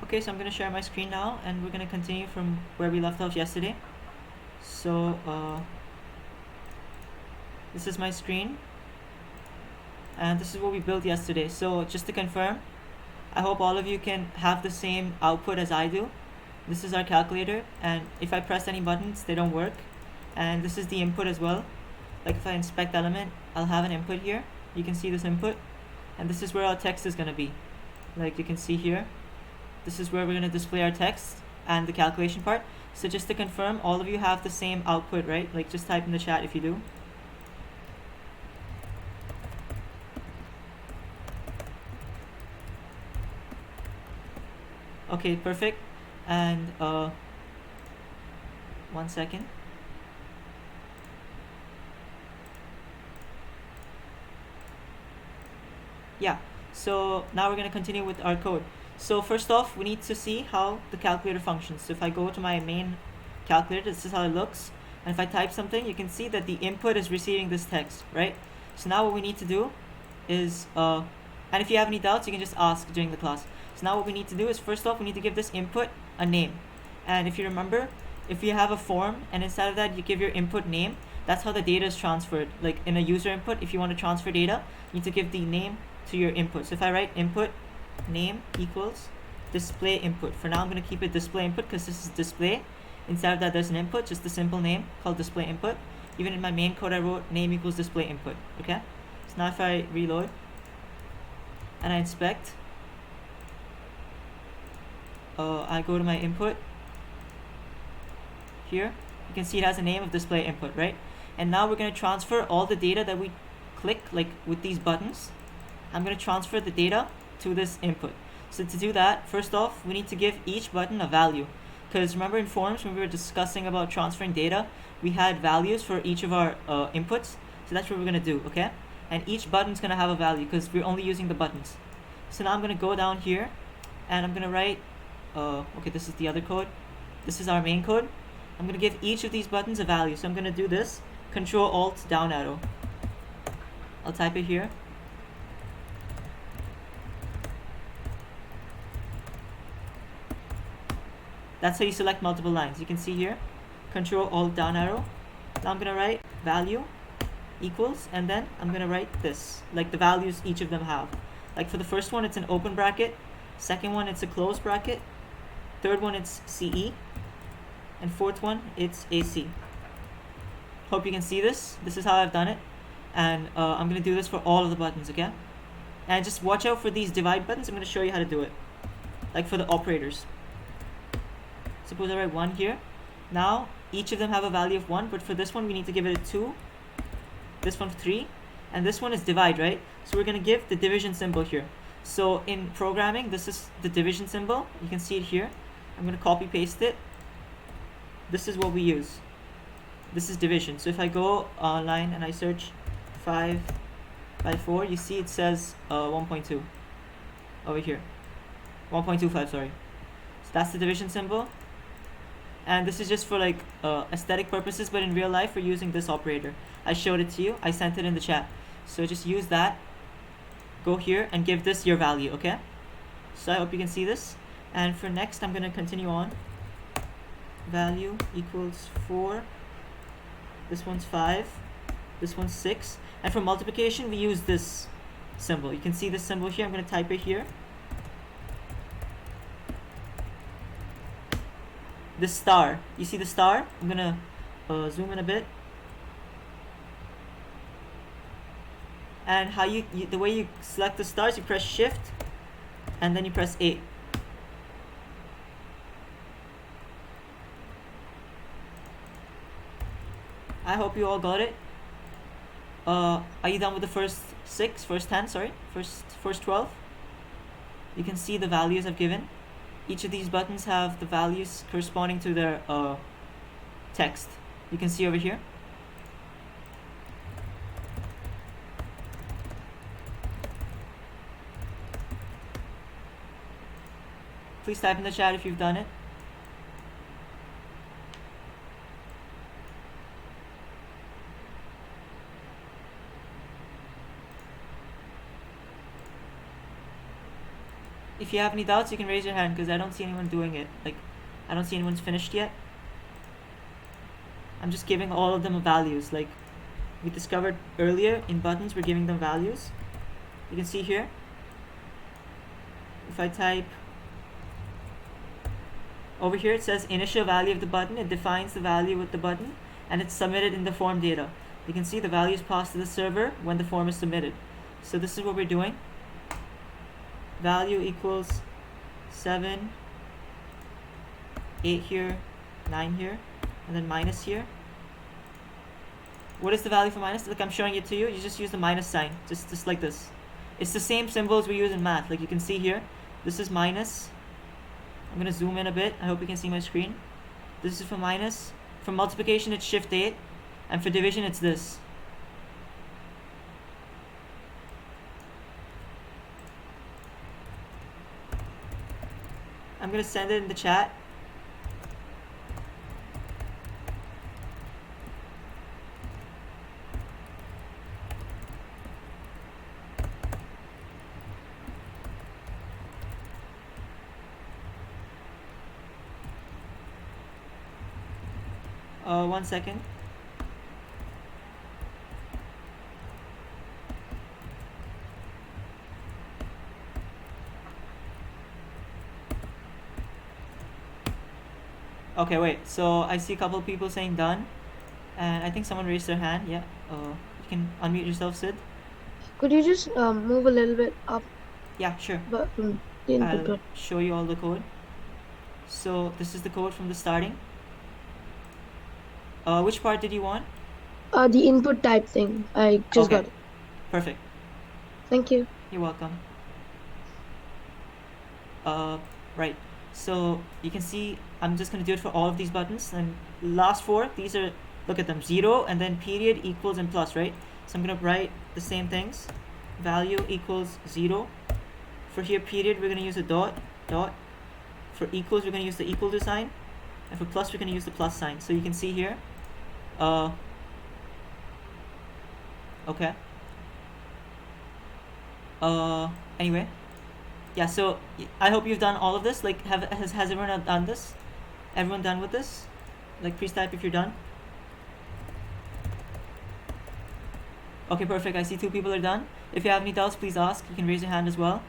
Okay, so I'm going to share my screen now, and we're going to continue from where we left off yesterday. So this is my screen, and this is what we built yesterday. So just to confirm, I hope all of you can have the same output as I do. This is our calculator, and if I press any buttons, they don't work. And this is the input as well. Like if I inspect element, I'll have an input here. You can see this input, and this is where our text is going to be. Like you can see here, this is where we're going to display our text and the calculation part. So just to confirm, all of you have the same output, right? Like just type in the chat if you do. Okay, perfect. And 1 second. Yeah, so now we're going to continue with our code. So first off, we need to see how the calculator functions. So if I go to my main calculator, this is how it looks. And if I type something, you can see that the input is receiving this text, right? So now what we need to do is, and if you have any doubts, you can just ask during the class. So now what we need to do is, first off, we need to give this input a name. And if you remember, if you have a form and inside of that you give your input name, that's how the data is transferred. Like in a user input, if you want to transfer data, you need to give the name to your input. So if I write input name equals display input, for now I'm going to keep it display input because this is display. Inside of that there's an input, just a simple name called display input. Even in my main code I wrote name equals display input. Okay, so now if I reload and I inspect, I go to my input here, you can see it has a name of display input, right? And now we're going to transfer all the data that we click, like with these buttons. I'm going to transfer the data to this input. So to do that, first off, we need to give each button a value. Because remember in forms, when we were discussing about transferring data, we had values for each of our inputs. So that's what we're going to do, okay? And each button's going to have a value because we're only using the buttons. So now I'm going to go down here and I'm going to write, okay, this is the other code. This is our main code. I'm going to give each of these buttons a value. So I'm going to do this, Control Alt down arrow. I'll type it here. That's how you select multiple lines. You can see here, Control Alt down arrow. Now I'm going to write value equals, and then I'm going to write this, like the values each of them have. Like for the first one, it's an open bracket. Second one, it's a closed bracket. Third one, it's CE. And fourth one, it's AC. Hope you can see this. This is how I've done it. And I'm going to do this for all of the buttons, okay? And just watch out for these divide buttons. I'm going to show you how to do it. Like for the operators. Suppose I write 1 here. Now, each of them have a value of 1, but for this one, we need to give it a 2. This one 3. And this one is divide, right? So we're going to give the division symbol here. So in programming, this is the division symbol. You can see it here. I'm going to copy paste it. This is what we use. This is division. So if I go online and I search 5 by 4, you see it says 1.2 over here. 1.25, sorry. So that's the division symbol. And this is just for like aesthetic purposes, but in real life we're using this operator. I showed it to you. I sent it in the chat. So just use that. Go here and give this your value, okay? So I hope you can see this. And for next, I'm going to continue on. Value equals 4. This one's 5. This one's 6. And for multiplication, we use this symbol. You can see this symbol here. I'm going to type it here. This star. You see the star? I'm going to zoom in a bit. And how the way you select the stars, you press shift and then you press 8. I hope you all got it. Are you done with the first 10, sorry, first 12? You can see the values I've given. Each of these buttons have the values corresponding to their text. You can see over here. Please type in the chat if you've done it. If you have any doubts, you can raise your hand because I don't see anyone doing it. Like, I don't see anyone's finished yet. I'm just giving all of them values. Like we discovered earlier in buttons, we're giving them values. You can see here, if I type over here, it says initial value of the button. It defines the value with the button and it's submitted in the form data. You can see the value is passed to the server when the form is submitted. So this is what we're doing. Value equals 7, 8 here, 9 here, and then minus here. What is the value for minus? Like I'm showing it to you. You just use the minus sign, just like this. It's the same symbols we use in math. Like you can see here, this is minus. I'm gonna zoom in a bit. I hope you can see my screen. This is for minus. For multiplication, it's shift 8, and for division, it's this. I'm gonna send it in the chat. One second. Okay, wait. So I see a couple of people saying done, and I think someone raised their hand. Yeah. You can unmute yourself, Sid. Could you just move a little bit up? Yeah, sure. But from the input. I'll show you all the code. So this is the code from the starting. Which part did you want? The input type thing. I just got it. Perfect. Thank you. You're welcome. Right. So you can see I'm just gonna do it for all of these buttons, and last four, these are, look at them, 0 and then period, equals, and plus, right? So I'm gonna write the same things. Value equals 0. For here, period, we're gonna use a dot. For equals, we're gonna use the equal to sign, and for plus, we're gonna use the plus sign. So you can see here. Okay. Anyway. Yeah, so I hope you've done all of this. Like, has everyone done this? Everyone done with this? Like, please type if you're done. Okay, perfect. I see 2 people are done. If you have any doubts, please ask. You can raise your hand as well.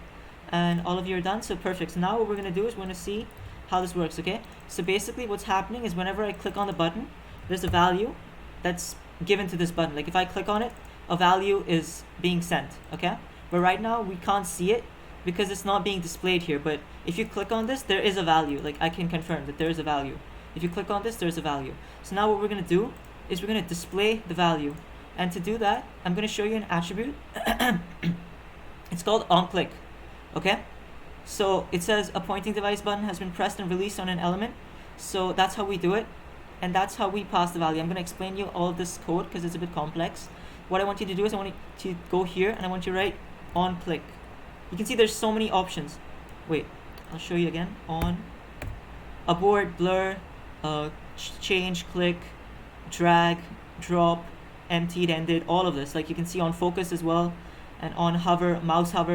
And all of you are done, so perfect. So now what we're gonna do is we're gonna see how this works, okay? So basically what's happening is whenever I click on the button, there's a value that's given to this button. Like if I click on it, a value is being sent, okay? But right now we can't see it because it's not being displayed here. But if you click on this, there is a value. Like I can confirm that there is a value. If you click on this, there's a value. So now what we're gonna do is we're gonna display the value. And to do that, I'm gonna show you an attribute. It's called onClick, okay? So it says a pointing device button has been pressed and released on an element. So that's how we do it. And that's how we pass the value. I'm gonna explain you all this code because it's a bit complex. What I want you to do is I want you to go here and I want you to write onClick. You can see there's so many options. Wait, I'll show you again. On, abort, blur, change, click, drag, drop, emptied, ended, all of this. Like you can see on focus as well, and on hover, mouse up,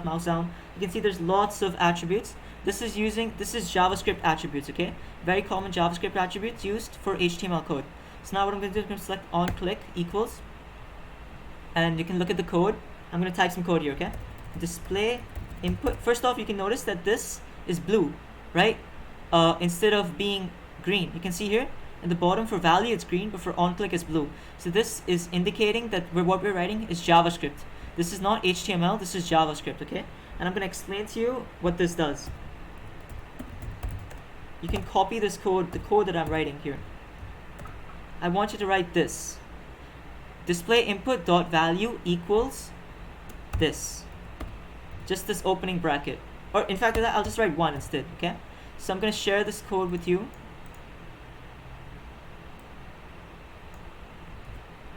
mouse down. You can see there's lots of attributes. This is JavaScript attributes, okay? Very common JavaScript attributes used for HTML code. So now what I'm gonna do is I'm gonna select onClick equals, and you can look at the code. I'm gonna type some code here, okay? Display input. First off, you can notice that this is blue, right? Instead of being green. You can see here at the bottom for value it's green, but for onClick it's blue. So this is indicating that what we're writing is JavaScript. This is not HTML, this is JavaScript, okay? And I'm gonna explain to you what this does. You can copy this code, the code that I'm writing here. I want you to write this. Display input dot value equals this. Just this opening bracket. Or in fact, I'll just write 1 instead, okay? So I'm gonna share this code with you.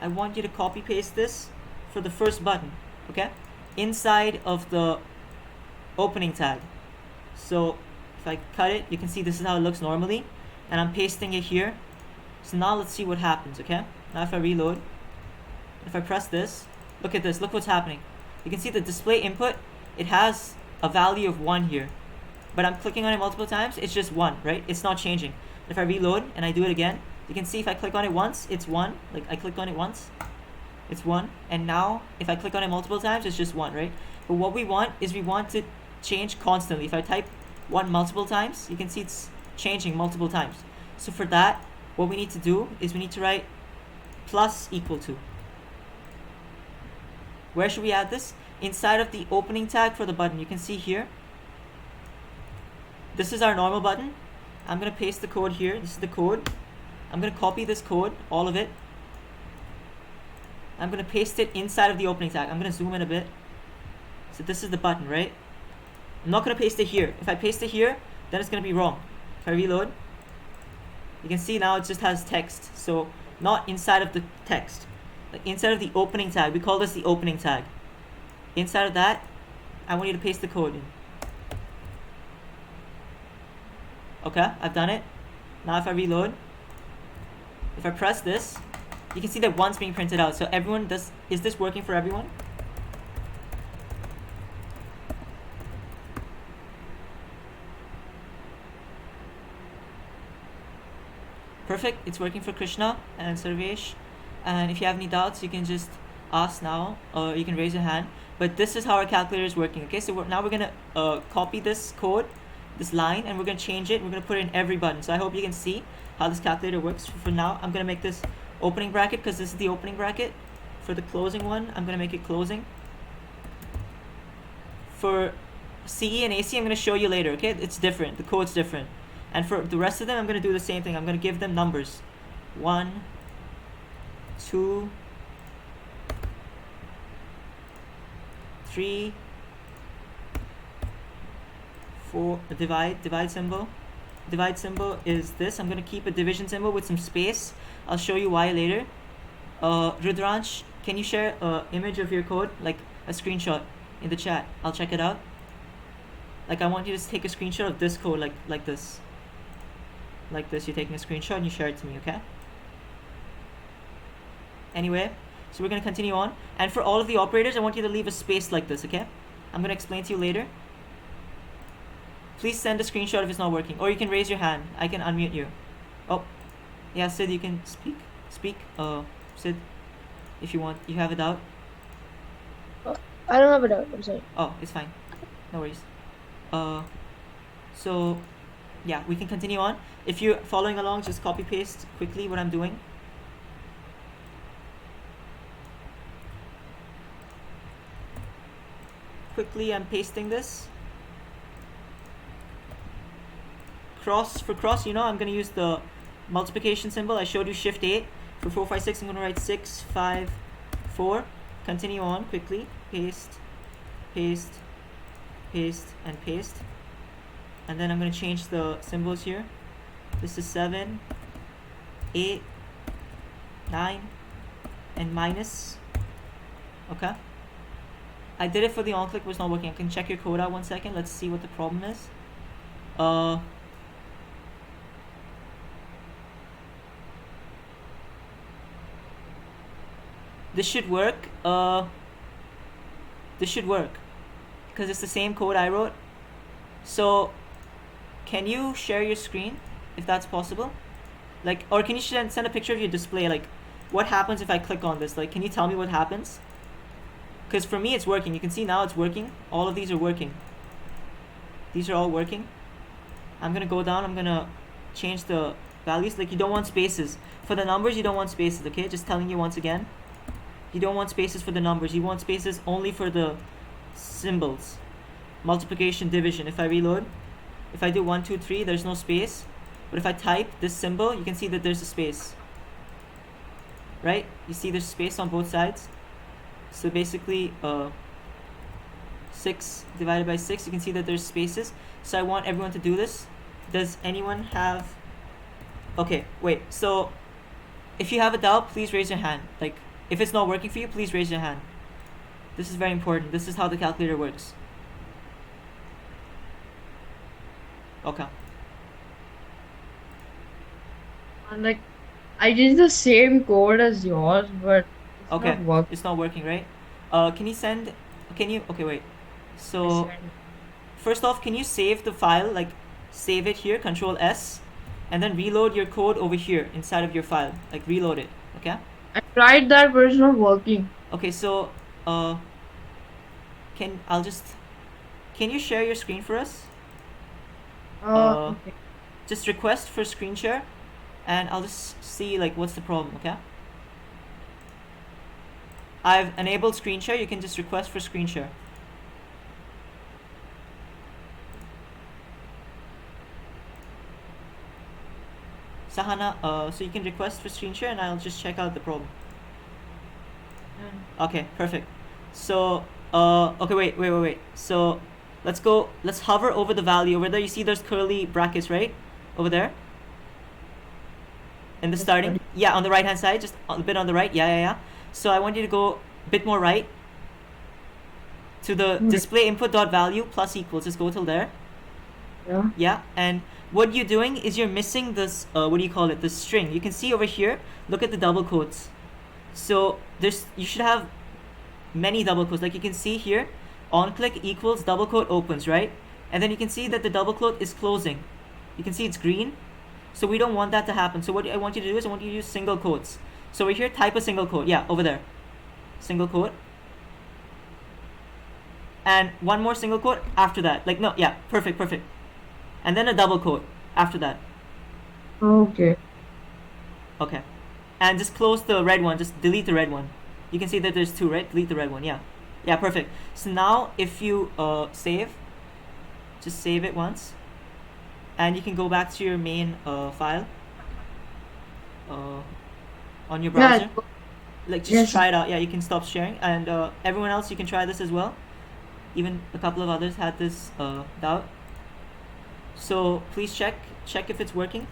I want you to copy paste this for the first button, okay? Inside of the opening tag. So if I cut it, you can see this is how it looks normally, and I'm pasting it here. So now let's see what happens, okay? Now if I reload, if I press this, look at this, look what's happening. You can see the display input, it has a value of 1 here, but I'm clicking on it multiple times, it's just 1, right? It's not changing. If I reload and I do it again, you can see if I click on it once, it's 1. Like I clicked on it once, it's 1. And now if I click on it multiple times, it's just 1, right? But what we want is we want to change constantly. If I type 1 multiple times, you can see it's changing multiple times. So for that, what we need to do is we need to write plus equal to. Where should we add this? Inside of the opening tag for the button. You can see here, this is our normal button. I'm going to paste the code here. This is the code. I'm going to copy this code, all of it. I'm going to paste it inside of the opening tag. I'm going to zoom in a bit. So this is the button, right? I'm not going to paste it here. If I paste it here, then it's going to be wrong. If I reload, you can see now it just has text. So not inside of the text. Like inside of the opening tag. We call this the opening tag. Inside of that, I want you to paste the code in. Okay, I've done it. Now if I reload, if I press this, you can see that 1's being printed out. So everyone does, is this working for everyone? Perfect, it's working for Krishna and Sarvesh. And if you have any doubts, you can just ask now, or you can raise your hand. But this is how our calculator is working. Okay, so now we're gonna copy this code, this line, and we're gonna change it. We're gonna put it in every button. So I hope you can see how this calculator works. For now, I'm gonna make this opening bracket because this is the opening bracket. For the closing one, I'm gonna make it closing. For CE and AC, I'm gonna show you later. Okay, it's different. The code's different. And for the rest of them, I'm gonna do the same thing. I'm gonna give them numbers. 1, 2, 3, 4. The divide symbol. Divide symbol is this. I'm gonna keep a division symbol with some space. I'll show you why later. Rudransh, can you share an image of your code, like a screenshot in the chat? I'll check it out. Like I want you to take a screenshot of this code, like this. Like this, you're taking a screenshot and you share it to me, okay? Anyway, so we're gonna continue on. And for all of the operators, I want you to leave a space like this, okay? I'm gonna explain to you later. Please send a screenshot if it's not working. Or you can raise your hand. I can unmute you. Oh, yeah, Sid, you can speak. Sid, if you want. You have a doubt? I don't have a doubt. I'm sorry. Oh, it's fine. No worries. So, yeah, we can continue on. If you're following along, just copy paste quickly what I'm doing. Quickly, I'm pasting this. For cross, you know, I'm going to use the multiplication symbol. I showed you shift 8. For 4, 5, 6, I'm going to write 6, 5, 4. Continue on quickly. Paste, paste, paste, and paste. And then I'm going to change the symbols here. This is 7, 8, 9, and minus. Okay. I did it for the on-click, it was not working. I can check your code out 1 second. Let's see what the problem is. This should work. This should work because it's the same code I wrote. So can you share your screen if that's possible? Like, or can you send a picture of your display? Like, what happens if I click on this? Like, can you tell me what happens? Because for me it's working. You can see now it's working. All of these are working. These are all working. I'm gonna go down. I'm gonna change the values. Like, you don't want spaces for the numbers. You don't want spaces. Okay, just telling you once again. You don't want spaces for the numbers. You want spaces only for the symbols. Multiplication, division. If I reload, if I do 1, 2, 3, there's no space. But if I type this symbol, you can see that there's a space. Right? You see there's space on both sides. So basically, 6 divided by 6, you can see that there's spaces. So I want everyone to do this. Does anyone have... Okay, wait. So if you have a doubt, please raise your hand. Like, if it's not working for you, please raise your hand. This is very important. This is how the calculator works. Okay. Like, I did the same code as yours, but it's Okay, not working. it's not working, right? Can you send... Can you... Okay, wait. So... first off, can you save the file, like save it here, Control S, and then reload your code over here inside of your file, like reload it, okay? I tried that, but it's not working. Okay, so can you share your screen for us? Okay. Just request for screen share, and I'll just see like what's the problem, okay? I've enabled screen share. You can just request for screen share. Sahana, so you can request for screen share and I'll just check out the problem. Okay, perfect. So, okay, wait. So, let's hover over the value. Over there, you see there's curly brackets, right? Over there? In the starting? Yeah, on the right-hand side, just a bit on the right. Yeah. So I want you to go a bit more right to the display input dot value plus equals. Just go till there. Yeah. Yeah, and what you're doing is you're missing this, what do you call it, the string. You can see over here, look at the double quotes. So you should have many double quotes. Like you can see here, on click equals double quote opens, right? And then you can see that the double quote is closing. You can see it's green. So we don't want that to happen. So what I want you to do is I want you to use single quotes. So over here, type a single quote. Yeah, over there. Single quote. And one more single quote after that. Like, no, yeah, perfect. And then a double quote after that. Okay. Okay. And just close the red one. Just delete the red one. You can see that there's two, right? Delete the red one. Yeah. Yeah, perfect. So now if you save, just save it once. And you can go back to your main file on your browser. Yeah. Like just Yes. try it out. Yeah, you can stop sharing. And everyone else, you can try this as well. Even a couple of others had this doubt. So please check if it's working.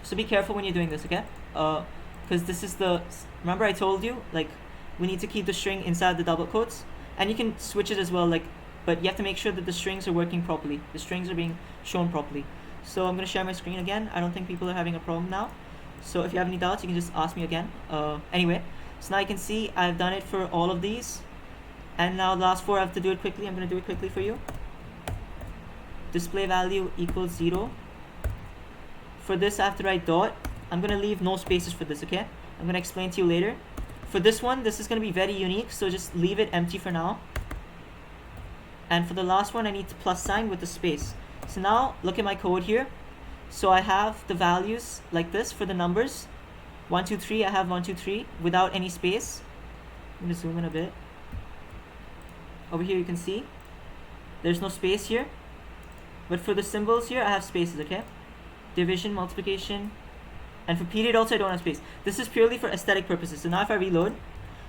So be careful when you're doing this, okay? Because this is remember I told you, like, we need to keep the string inside the double quotes, and you can switch it as well, like, but you have to make sure that the strings are working properly. The strings are being shown properly. So I'm gonna share my screen again. I don't think people are having a problem now. So if you have any doubts, you can just ask me again. Anyway, so now you can see I've done it for all of these, and now the last four I have to do it quickly. I'm gonna do it quickly for you. Display value equals 0. For this, I have to write dot. I'm gonna leave no spaces for this, okay? I'm gonna explain to you later. For this one, this is gonna be very unique, so just leave it empty for now. And for the last one, I need the plus sign with the space. So now, look at my code here. So I have the values like this for the numbers. 1, 2, 3, I have 1, 2, 3 without any space. I'm gonna zoom in a bit. Over here you can see there's no space here. But for the symbols here, I have spaces, okay? Division, multiplication, and for period also I don't have space. This is purely for aesthetic purposes. So now if I reload,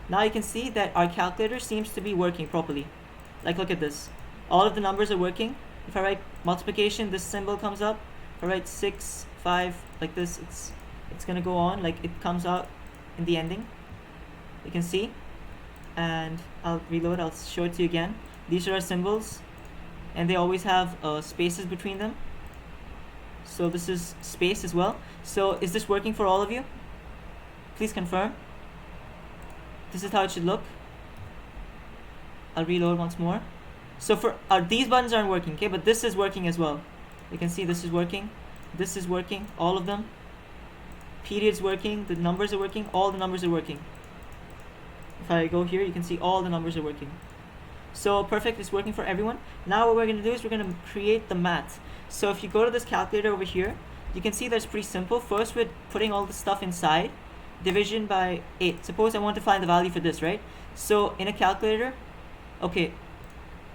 now you can see that our calculator seems to be working properly. Like, look at this. All of the numbers are working. If I write multiplication, this symbol comes up. If I write 6, 5, like this, it's gonna go on, like it comes out in the ending. You can see. And I'll reload, I'll show it to you again. These are our symbols, and they always have spaces between them. So this is space as well. So is this working for all of you? Please confirm. This is how it should look. I'll reload once more. So for these buttons aren't working, okay, but this is working as well. You can see this is working, all of them. Period's working, the numbers are working, all the numbers are working. If I go here, you can see all the numbers are working. So perfect, it's working for everyone. Now what we're going to do is we're going to create the math. So if you go to this calculator over here, you can see that's pretty simple. First, we're putting all the stuff inside. Division by 8. Suppose I want to find the value for this, right? So in a calculator, okay,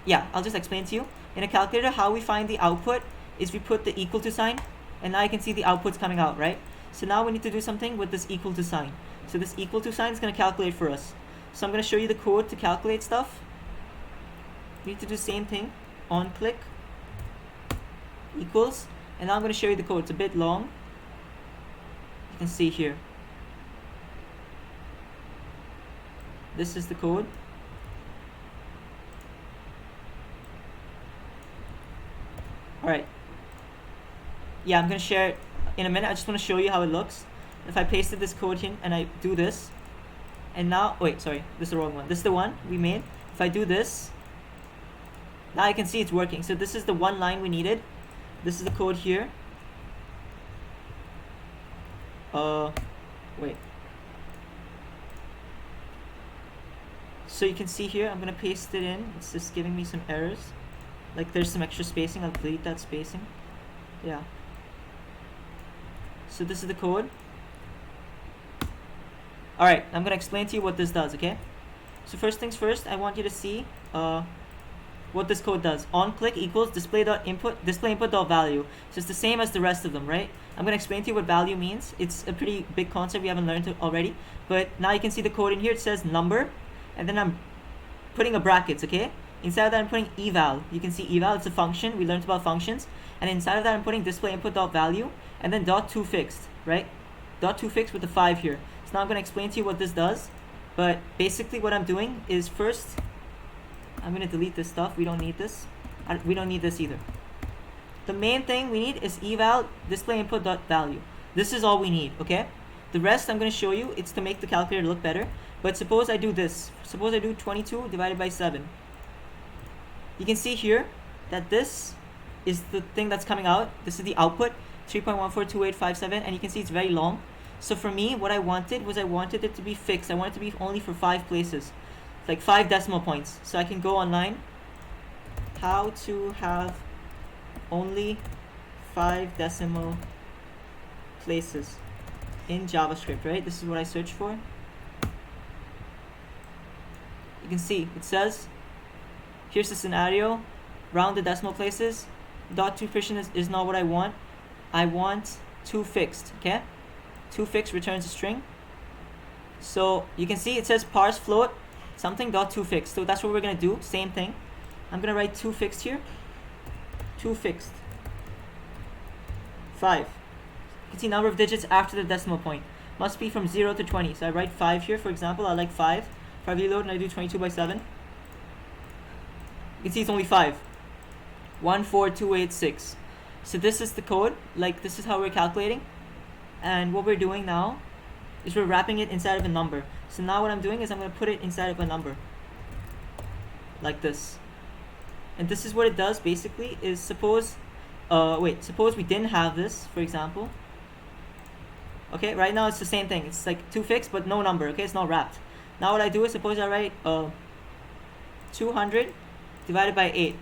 yeah, I'll just explain to you. In a calculator, how we find the output is we put the equal to sign, and now you can see the outputs coming out, right? So now we need to do something with this equal to sign. So this equal to sign is going to calculate for us. So I'm going to show you the code to calculate stuff. You need to do the same thing. On click equals, and now I'm going to show you the code. It's a bit long. You can see here. This is the code. Alright. Yeah, I'm going to share it in a minute. I just want to show you how it looks. If I pasted this code in and I do this, And now, wait, sorry, this is the wrong one. This is the one we made. If I do this, now I can see it's working. So this is the one line we needed. This is the code here. Wait. So you can see here, I'm gonna paste it in. It's just giving me some errors. Like there's some extra spacing. I'll delete that spacing. Yeah. So this is the code. Alright, I'm gonna explain to you what this does, okay? So first things first, I want you to see what this code does. On-click equals display input dot value. So it's the same as the rest of them, right? I'm gonna explain to you what value means. It's a pretty big concept we haven't learned it already. But now you can see the code in here. It says number, and then I'm putting a brackets, okay? Inside of that, I'm putting eval. You can see eval, it's a function. We learned about functions. And inside of that, I'm putting display input dot value, and then dot to fixed, right? Dot to fixed with the 5 here. So now I'm gonna explain to you what this does. But basically what I'm doing is first, I'm gonna delete this stuff. We don't need this. We don't need this either. The main thing we need is eval display input dot value. This is all we need, okay? The rest I'm gonna show you. It's to make the calculator look better. But suppose I do this. Suppose I do 22 divided by 7. You can see here that this is the thing that's coming out. This is the output, 3.142857, and you can see it's very long. So for me, what I wanted was I wanted it to be fixed. I want it to be only for 5 places, like 5 decimal points. So I can go online, how to have only 5 decimal places in JavaScript, right? This is what I searched for. You can see it says, here's the scenario, round the decimal places. Dot to fixed is not what I want. I want to fixed, okay? To fixed returns a string. So you can see it says parse float something dot to fixed. So that's what we're gonna do. Same thing. I'm gonna write to fixed here. To fixed. 5. You can see number of digits after the decimal point. Must be from 0 to 20. So I write 5 here, for example. I like 5. If I reload and I do 22 by 7, you can see it's only 5. 14286. So this is the code. Like this is how we're calculating. And what we're doing now is we're wrapping it inside of a number. So now what I'm doing is I'm going to put it inside of a number. Like this. And this is what it does basically is suppose suppose we didn't have this, for example. Okay, right now it's the same thing. It's like to fixed but no number, okay? It's not wrapped. Now what I do is suppose I write 200 divided by 8.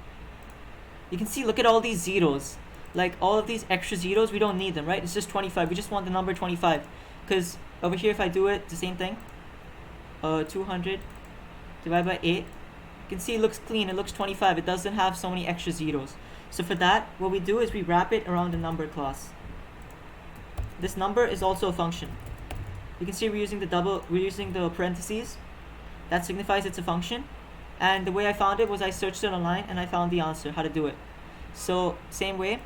You can see, look at all these zeros. Like all of these extra zeros, we don't need them, right? It's just 25. We just want the number 25. Because over here, if I do it, it's the same thing. 200 divided by 8. You can see it looks clean. It looks 25. It doesn't have so many extra zeros. So for that, what we do is we wrap it around the number class. This number is also a function. You can see we're using the parentheses. That signifies it's a function. And the way I found it was I searched it online and I found the answer, how to do it. So same way.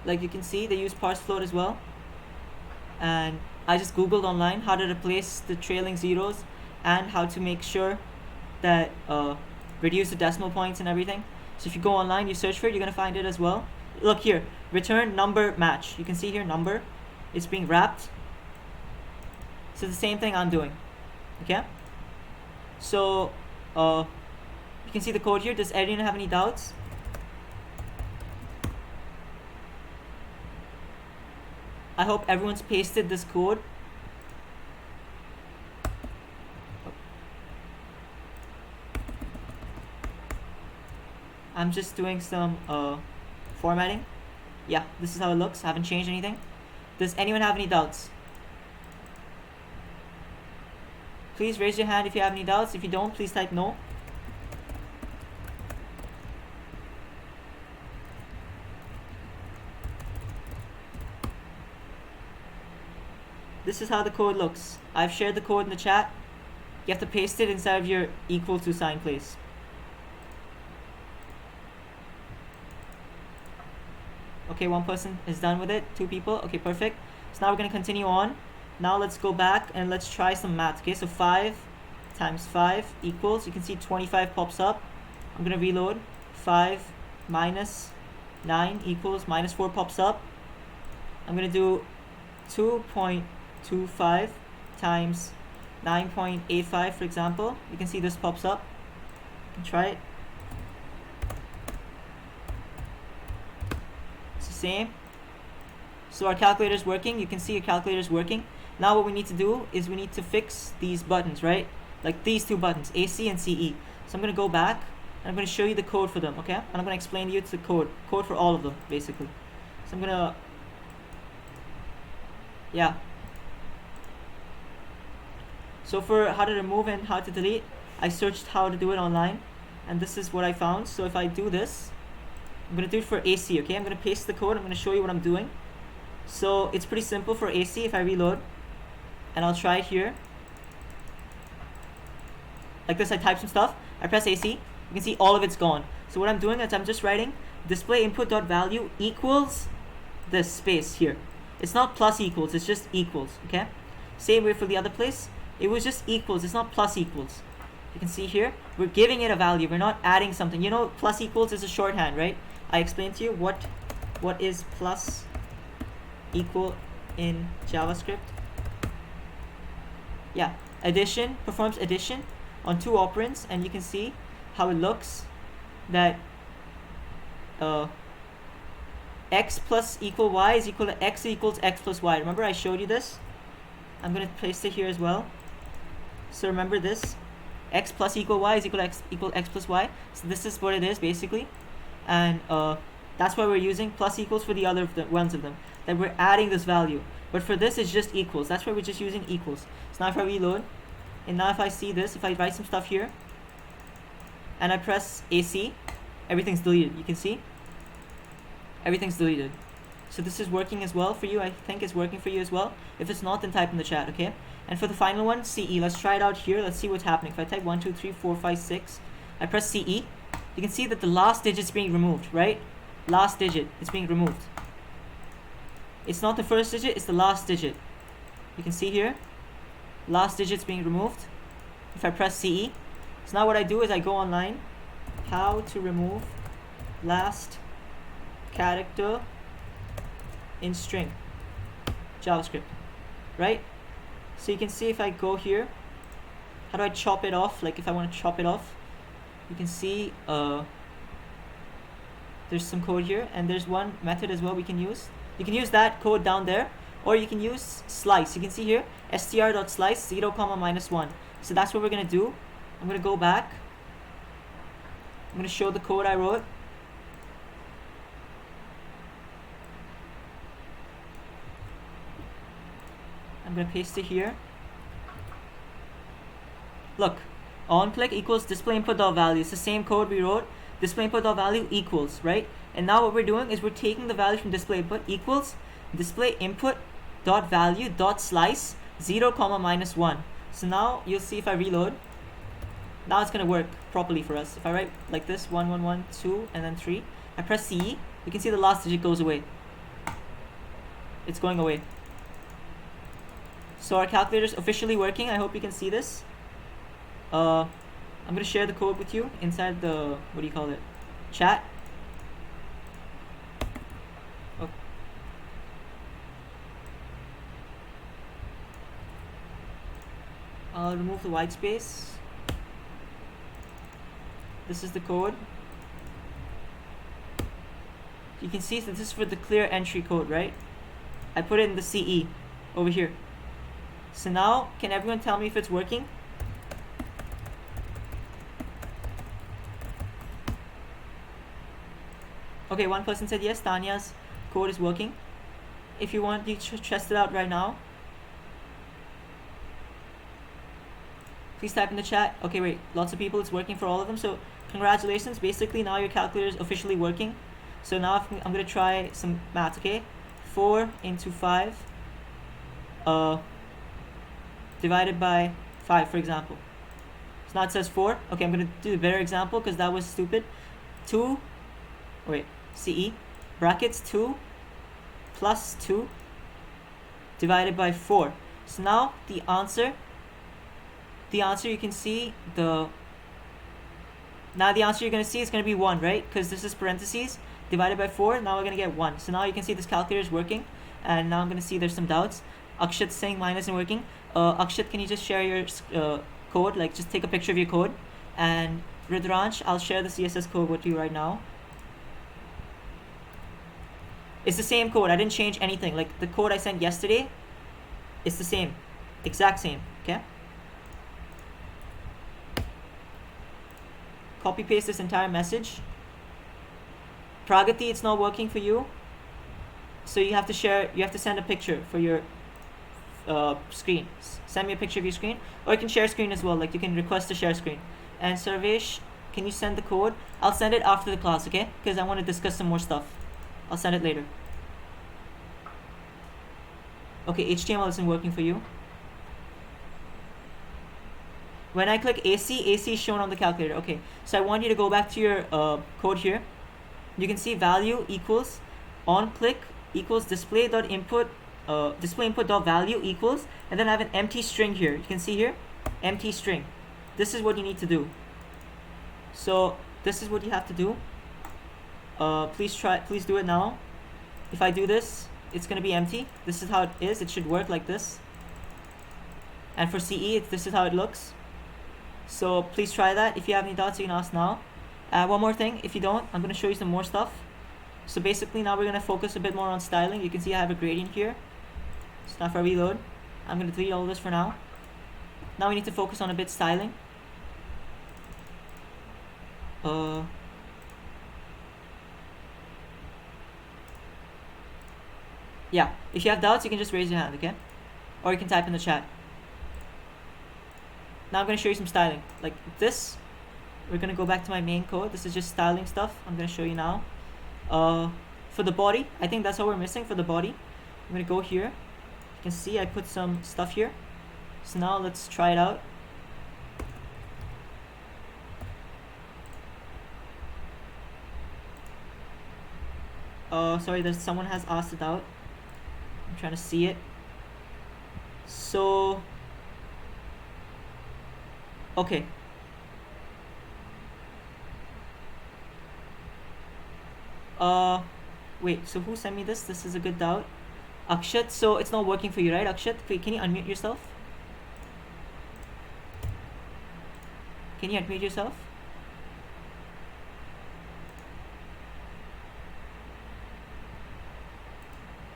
Like you can see, they use parse float as well. And I just googled online how to replace the trailing zeros and how to make sure that reduce the decimal points and everything. So if you go online, you search for it, you're gonna find it as well. Look here, return number match. You can see here number, it's being wrapped. So the same thing I'm doing. Okay. So you can see the code here. Does anyone have any doubts? I hope everyone's pasted this code. I'm just doing some formatting. Yeah, this is how it looks. I haven't changed anything. Does anyone have any doubts? Please raise your hand if you have any doubts. If you don't, please type no. This is how the code looks. I've shared the code in the chat. You have to paste it inside of your equal to sign place. Okay, one person is done with it. 2 people. Okay, perfect. So now we're going to continue on. Now let's go back and let's try some math. Okay, so 5 times 5 equals, you can see 25 pops up. I'm going to reload. 5 minus 9 equals minus 4 pops up. I'm going to do 9.25 times 9.85, for example. You can see this pops up. You can try it. It's the same. So our calculator is working. You can see your calculator is working. Now what we need to do is we need to fix these buttons, right? Like these two buttons, AC and CE. So I'm going to go back and I'm going to show you the code for them, okay? And I'm going to explain to you the code for all of them, basically. So I'm going to, yeah. So for how to remove and how to delete, I searched how to do it online, and this is what I found. So if I do this, I'm going to do it for AC, okay? I'm going to paste the code. I'm going to show you what I'm doing. So it's pretty simple for AC. If I reload, and I'll try it here. Like this, I type some stuff. I press AC. You can see all of it's gone. So what I'm doing is I'm just writing display input.value equals this space here. It's not plus equals, it's just equals, okay? Same way for the other place. It was just equals, it's not plus equals. You can see here, we're giving it a value. We're not adding something. You know, plus equals is a shorthand, right? I explained to you what is plus equal in JavaScript. Yeah, addition, performs addition on two operands, and you can see how it looks that x plus equal y is equal to x equals x plus y. Remember I showed you this? I'm going to paste it here as well. So remember this, x plus equal y is equal to x equal x plus y. So this is what it is basically, and that's why we're using plus equals for the other ones of them, that we're adding this value. But for this, it's just equals. That's why we're just using equals. So now if I reload, and now if I see this, if I write some stuff here, and I press AC, everything's deleted. You can see everything's deleted. So this is working as well for you. I think it's working for you as well. If it's not, then type in the chat, okay? And for the final one, CE. Let's try it out here. Let's see what's happening. If I type 1, 2, 3, 4, 5, 6, I press CE, you can see that the last digit's being removed, right? Last digit is being removed. It's not the first digit, it's the last digit. You can see here, last digit's being removed. If I press CE, so now what I do is I go online, how to remove last character in string, JavaScript, right? So you can see if I go here, how do I chop it off? Like if I want to chop it off, you can see there's some code here, and there's one method as well we can use. You can use that code down there, or you can use slice. You can see here str.slice 0, -1. So that's what we're gonna do. I'm gonna go back. I'm gonna show the code I wrote. I'm gonna paste it here. Look, onClick equals display input.value. It's the same code we wrote. Display input.value equals, right? And now what we're doing is we're taking the value from display input equals display input.value.slice 0, -1. So now you'll see if I reload, now it's gonna work properly for us. If I write like this, 1, 1, 1, 2, and then 3, I press CE, you can see the last digit goes away. It's going away. So our calculator is officially working. I hope you can see this. I'm gonna share the code with you inside the, what do you call it, chat. Oh. I'll remove the white space. This is the code. You can see that this is for the clear entry code, right? I put it in the CE over here. So now, can everyone tell me if it's working? Okay, one person said yes, Tanya's code is working. If you want, you test it out right now. Please type in the chat. Okay, wait, lots of people, it's working for all of them. So congratulations, basically now your calculator is officially working. So now I'm gonna try some math, okay? 4 into 5 divided by 5, for example. So now it says 4. Okay, I'm gonna do a better example because that was stupid. 2, wait, CE, brackets 2 plus 2 divided by 4. So now the answer you can see the answer you're going to see is going to be 1, right? Because this is parentheses divided by 4. Now we're going to get 1. So now you can see this calculator is working, and now I'm going to see there's some doubts. Akshat's saying mine isn't working. Akshat, can you just share your code? Like, just take a picture of your code. And Rudransh, I'll share the CSS code with you right now. It's the same code. I didn't change anything. Like, the code I sent yesterday, it's the same. Exact same. Okay? Copy paste this entire message. Pragati, it's not working for you. So you have to share, you have to send a picture for your screen. Send me a picture of your screen. Or you can share screen as well. Like, you can request to share screen. And Sarvesh, can you send the code? I'll send it after the class, okay? Because I want to discuss some more stuff. I'll send it later. Okay, HTML isn't working for you. When I click AC, AC is shown on the calculator. Okay, so I want you to go back to your code here. You can see value equals on click equals display dot input display input dot value equals, and then I have an empty string here. You can see here, empty string. This is what you need to do. So this is what you have to do. Please do it now. If I do this, it's gonna be empty. This is how it is. It should work like this. And for CE, this is how it looks. So please try that. If you have any doubts, you can ask now. One more thing, if you don't, I'm gonna show you some more stuff. So basically now we're gonna focus a bit more on styling. You can see I have a gradient here. So now if I reload, I'm gonna delete all this for now. Now we need to focus on a bit styling. Yeah, if you have doubts, you can just raise your hand, okay? Or you can type in the chat. Now I'm gonna show you some styling. Like this, we're gonna go back to my main code. This is just styling stuff. I'm gonna show you now. For the body, I think that's what we're missing for the body. I'm gonna go here. You can see I put some stuff here. So now let's try it out. Sorry, there's someone has asked it out. I'm trying to see it. So, okay. Wait, so who sent me this? This is a good doubt. Akshat, so it's not working for you, right, Akshat? Wait, can you unmute yourself? Can you unmute yourself?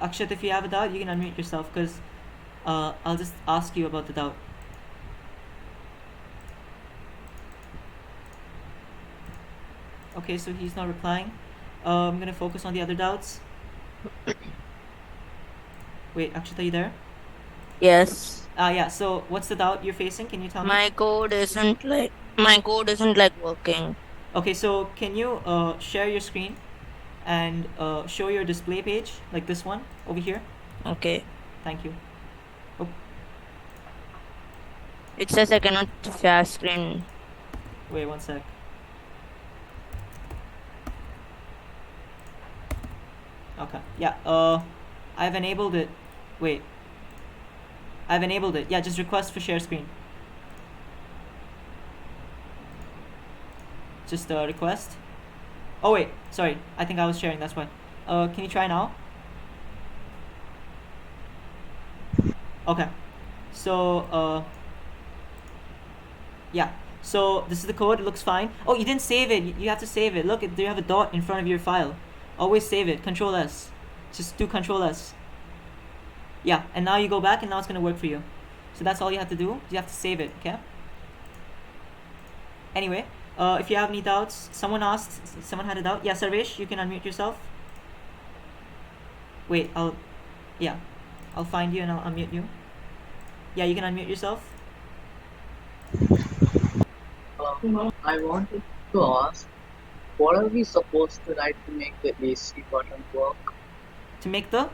Akshat, if you have a doubt, you can unmute yourself, because I'll just ask you about the doubt. Okay, so he's not replying. I'm gonna focus on the other doubts. Wait, Akshat, are you there? Yes. Yeah, so what's the doubt you're facing? Can you tell me? My code isn't like working. Okay, so can you share your screen and show your display page, like this one over here? Okay. Thank you. Oh, It says I cannot share screen. wait one sec. Okay, yeah, I've enabled it. Wait. I've enabled it. Yeah, just request for share screen. Just request. Oh wait, sorry. I think I was sharing, that's why. Can you try now? Okay. So, yeah. So this is the code. It looks fine. Oh, you didn't save it. You have to save it. Look, you have a dot in front of your file. Always save it. Control S. Just do Control S. Yeah, and now you go back, and now it's gonna work for you. So that's all you have to do. You have to save it, okay? Anyway, if you have any doubts, someone had a doubt. Yeah, Sarvesh, you can unmute yourself. Wait, I'll find you and I'll unmute you. Yeah, you can unmute yourself. I wanted to ask, what are we supposed to write to make the AC button work? To make the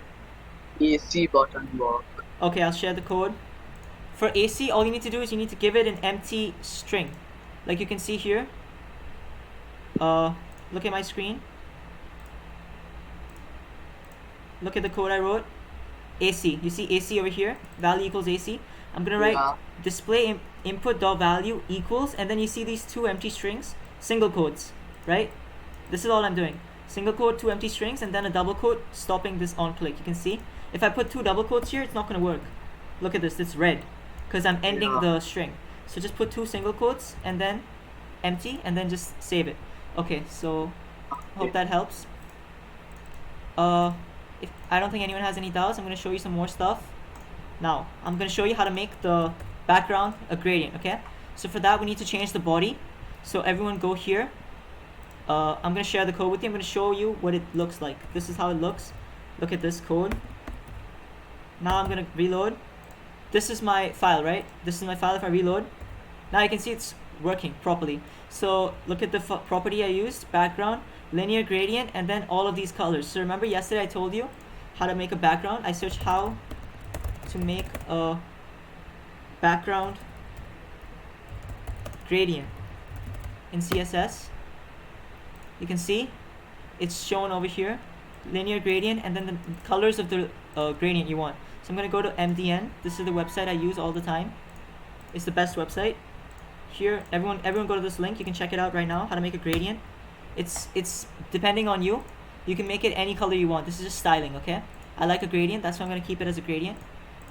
AC button work. Okay, I'll share the code. For AC, all you need to do is you need to give it an empty string. Like you can see here. Look at my screen. Look at the code I wrote. AC. You see AC over here? Value equals AC. I'm gonna write display input dot value equals, and then you see these two empty strings, single quotes, right? This is all I'm doing. Single quote, two empty strings, and then a double quote stopping this on click. You can see. If I put 2 double quotes here, it's not gonna work. Look at this, it's red, because I'm ending Yeah. the string. So just put 2 single quotes and then empty, and then just save it. Okay, so hope that helps. If I don't think anyone has any doubts, I'm gonna show you some more stuff. Now, I'm gonna show you how to make the background a gradient, okay? So for that, we need to change the body. So everyone go here. I'm gonna share the code with you. I'm gonna show you what it looks like. This is how it looks. Look at this code. Now I'm gonna reload. This is my file, right? This is my file. If I reload, now you can see it's working properly. So look at the property I used, background, linear gradient, and then all of these colors. So remember yesterday I told you how to make a background. I searched how to make a background gradient in CSS. You can see it's shown over here, linear gradient, and then the colors of the gradient you want. So I'm gonna go to MDN. This is the website I use all the time. It's the best website. Here, everyone go to this link. You can check it out right now. How to make a gradient. It's depending on you. You can make it any color you want. This is just styling, okay? I like a gradient, that's why I'm gonna keep it as a gradient.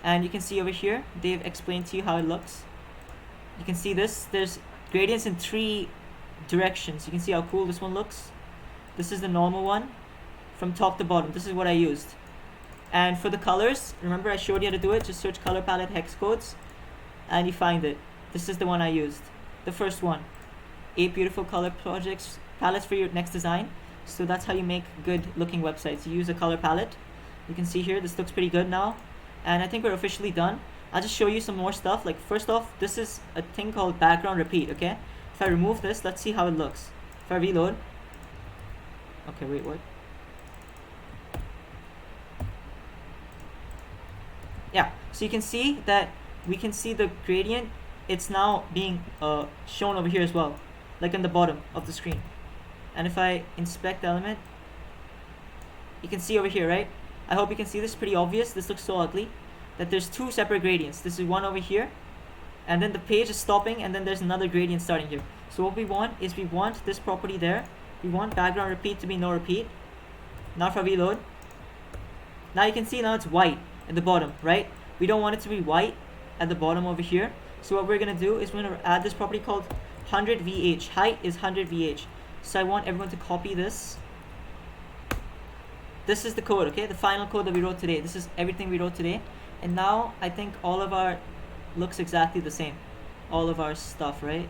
And you can see over here, they've explained to you how it looks. You can see this. There's gradients in 3 directions. You can see how cool this one looks. This is the normal one from top to bottom. This is what I used. And for the colors, remember I showed you how to do it. Just search color palette hex codes and you find it. This is the one I used, the first one. 8 beautiful color projects palettes for your next design. So that's how you make good looking websites. You use a color palette. You can see here, this looks pretty good now. And I think we're officially done. I'll just show you some more stuff. Like first off, this is a thing called background repeat, okay? If I remove this, let's see how it looks. If I reload. Okay, wait, what? Yeah, so you can see that we can see the gradient. It's now being shown over here as well, like on the bottom of the screen. And if I inspect the element, you can see over here, right? I hope you can see this. Pretty obvious. This looks so ugly that there's 2 separate gradients. This is one over here, and then the page is stopping, and then there's another gradient starting here. So what we want is we want this property there. We want background repeat to be no repeat. Now if I reload, now you can see now it's white at the bottom, right? We don't want it to be white at the bottom over here. So what we're gonna do is we're gonna add this property called 100 VH. Height is 100 VH. So I want everyone to copy this. This is the code, okay? The final code that we wrote today. This is everything we wrote today. And now I think all of our looks exactly the same. All of our stuff, right?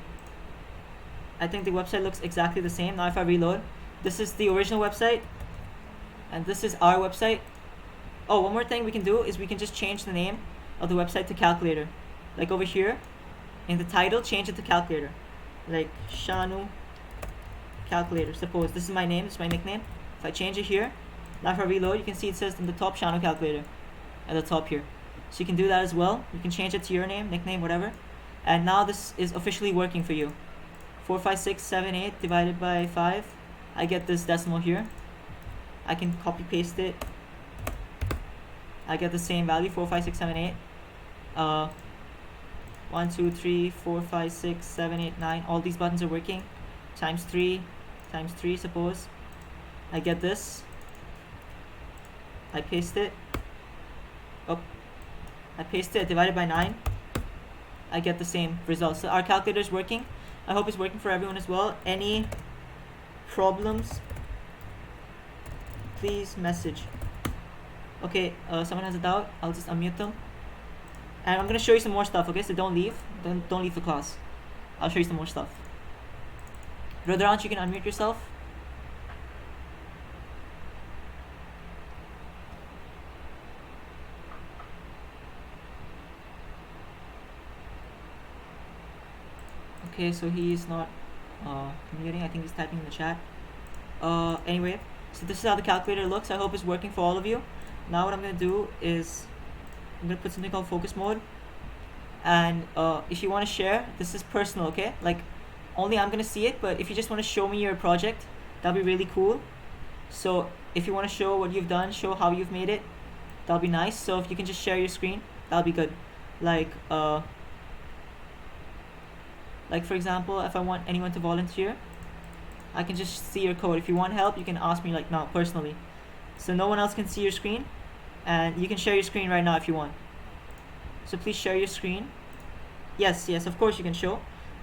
I think the website looks exactly the same. Now if I reload, this is the original website, and this is our website. Oh, one more thing we can do is we can just change the name of the website to calculator. Like over here, in the title, change it to calculator. Like Shanu calculator. Suppose this is my name, this is my nickname. If I change it here, now if I reload, you can see it says in the top Shanu calculator at the top here. So you can do that as well. You can change it to your name, nickname, whatever. And now this is officially working for you. 45678 divided by 5. I get this decimal here. I can copy paste it. I get the same value, 45678. 1 2 3 4 5 6 7 8 9. All these buttons are working. Times 3 times 3, suppose. I get this. I paste it. Oh, I paste it, divided by 9. I get the same result. So our calculator is working. I hope it's working for everyone as well. Any problems, please message. Okay, someone has a doubt, I'll just unmute them. And I'm gonna show you some more stuff, okay? So don't leave. Don't leave the class. I'll show you some more stuff. Rudransh, you can unmute yourself. Okay, so he's not communicating. I think he's typing in the chat. Anyway, so this is how the calculator looks. I hope it's working for all of you. Now what I'm gonna do is I'm gonna put something called focus mode. And if you want to share, this is personal, okay? Like only I'm gonna see it. But if you just want to show me your project, that'll be really cool. So if you want to show what you've done, show how you've made it, that'll be nice. So if you can just share your screen, that'll be good. Like for example, if I want anyone to volunteer, I can just see your code. If you want help, you can ask me like now personally. So no one else can see your screen. and you can share your screen right now if you want. So please share your screen. Yes, of course you can show.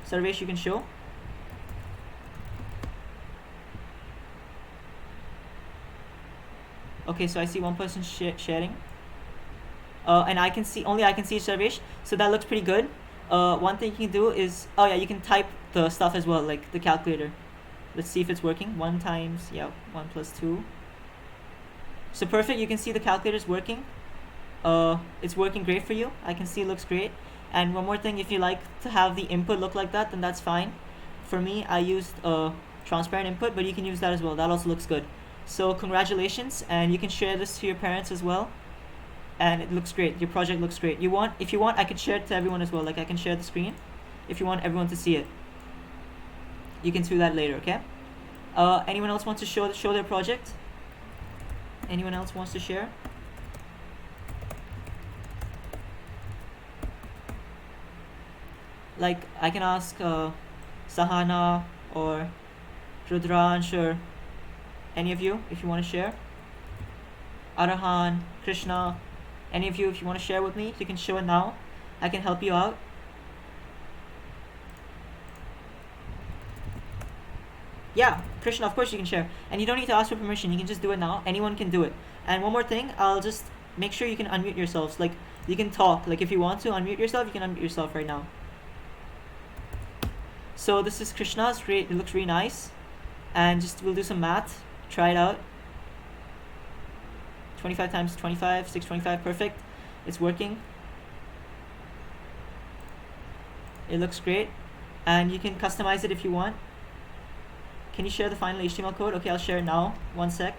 Sarvesh, you can show. Okay, so I see one person sharing. And I can see Sarvesh, so that looks pretty good. One thing you can do is, oh yeah, you can type the stuff as well, like the calculator. Let's see if it's working. 1 times, yeah, 1 plus 2. So perfect, you can see the calculator's working. It's working great for you. I can see it looks great. And one more thing, if you like to have the input look like that, then that's fine. For me, I used transparent input, but you can use that as well. That also looks good. So congratulations, and you can share this to your parents as well. And it looks great. Your project looks great. If you want, I can share it to everyone as well. Like I can share the screen if you want everyone to see it. You can do that later, okay? Anyone else wants to show their project? Anyone else wants to share? Like I can ask Sahana or Rudransh or any of you if you want to share. Arahan, Krishna, any of you if you want to share with me, you can show it now. I can help you out. Yeah, Krishna, of course you can share. And you don't need to ask for permission, you can just do it now. Anyone can do it. And one more thing, I'll just make sure you can unmute yourselves. Like, you can talk. Like, if you want to unmute yourself, you can unmute yourself right now. So this is Krishna. It's great. It looks really nice. And just, we'll do some math. Try it out. 25 times 25, 625, perfect. It's working. It looks great. And you can customize it if you want. Can you share the final HTML code? Okay, I'll share it now. 1 sec.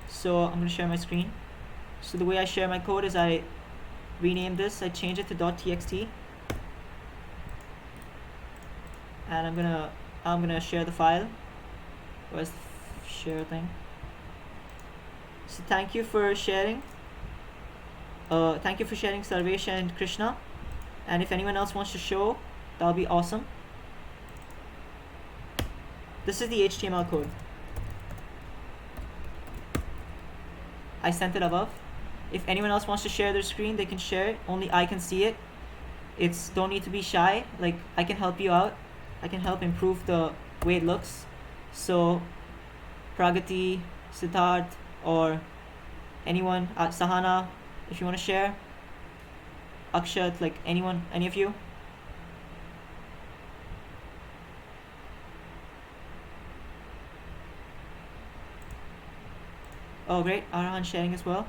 So I'm going to share my screen. So the way I share my code is I rename this. I change it to .txt. And I'm gonna share the file. Where's the share thing? So thank you for sharing. Thank you for sharing, Sarvesh and Krishna. And if anyone else wants to show, that'll be awesome. This is the HTML code. I sent it above. If anyone else wants to share their screen, they can share it. Only I can see it. Don't need to be shy. Like, I can help you out. I can help improve the way it looks. So Pragati, Siddharth, or anyone, Sahana, if you want to share. Akshat, like anyone, any of you. Oh great, Arahan sharing as well.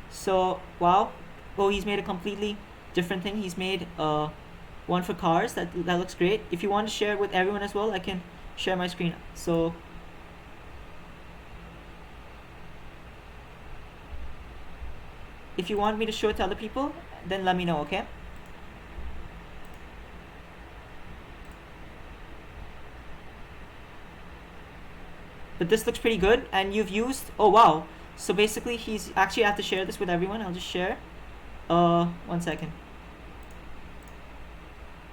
So wow, oh he's made a completely different thing. He's made one for cars. That looks great. If you want to share it with everyone as well, I can share my screen. So if you want me to show it to other people, then let me know, okay? But this looks pretty good, and you've used, oh wow, so basically he's actually, I have to share this with everyone. I'll just share 1 second.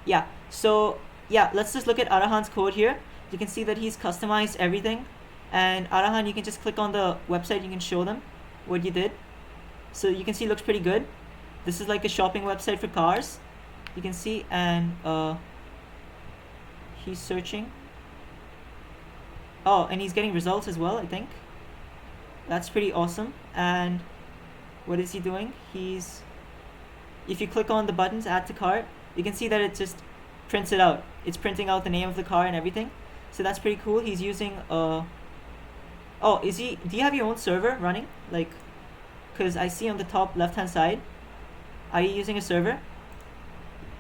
Yeah, so yeah, let's just look at Arahan's code here. You can see that he's customized everything, and Arahan, you can just click on the website, you can show them what you did. So you can see it looks pretty good. This is like a shopping website for cars, you can see, and he's searching. Oh, and he's getting results as well, I think. That's pretty awesome. And what is he doing? If you click on the buttons, add to cart, you can see that it just prints it out. It's printing out the name of the car and everything. So that's pretty cool. He's using oh, do you have your own server running? Like, because I see on the top left hand side, are you using a server?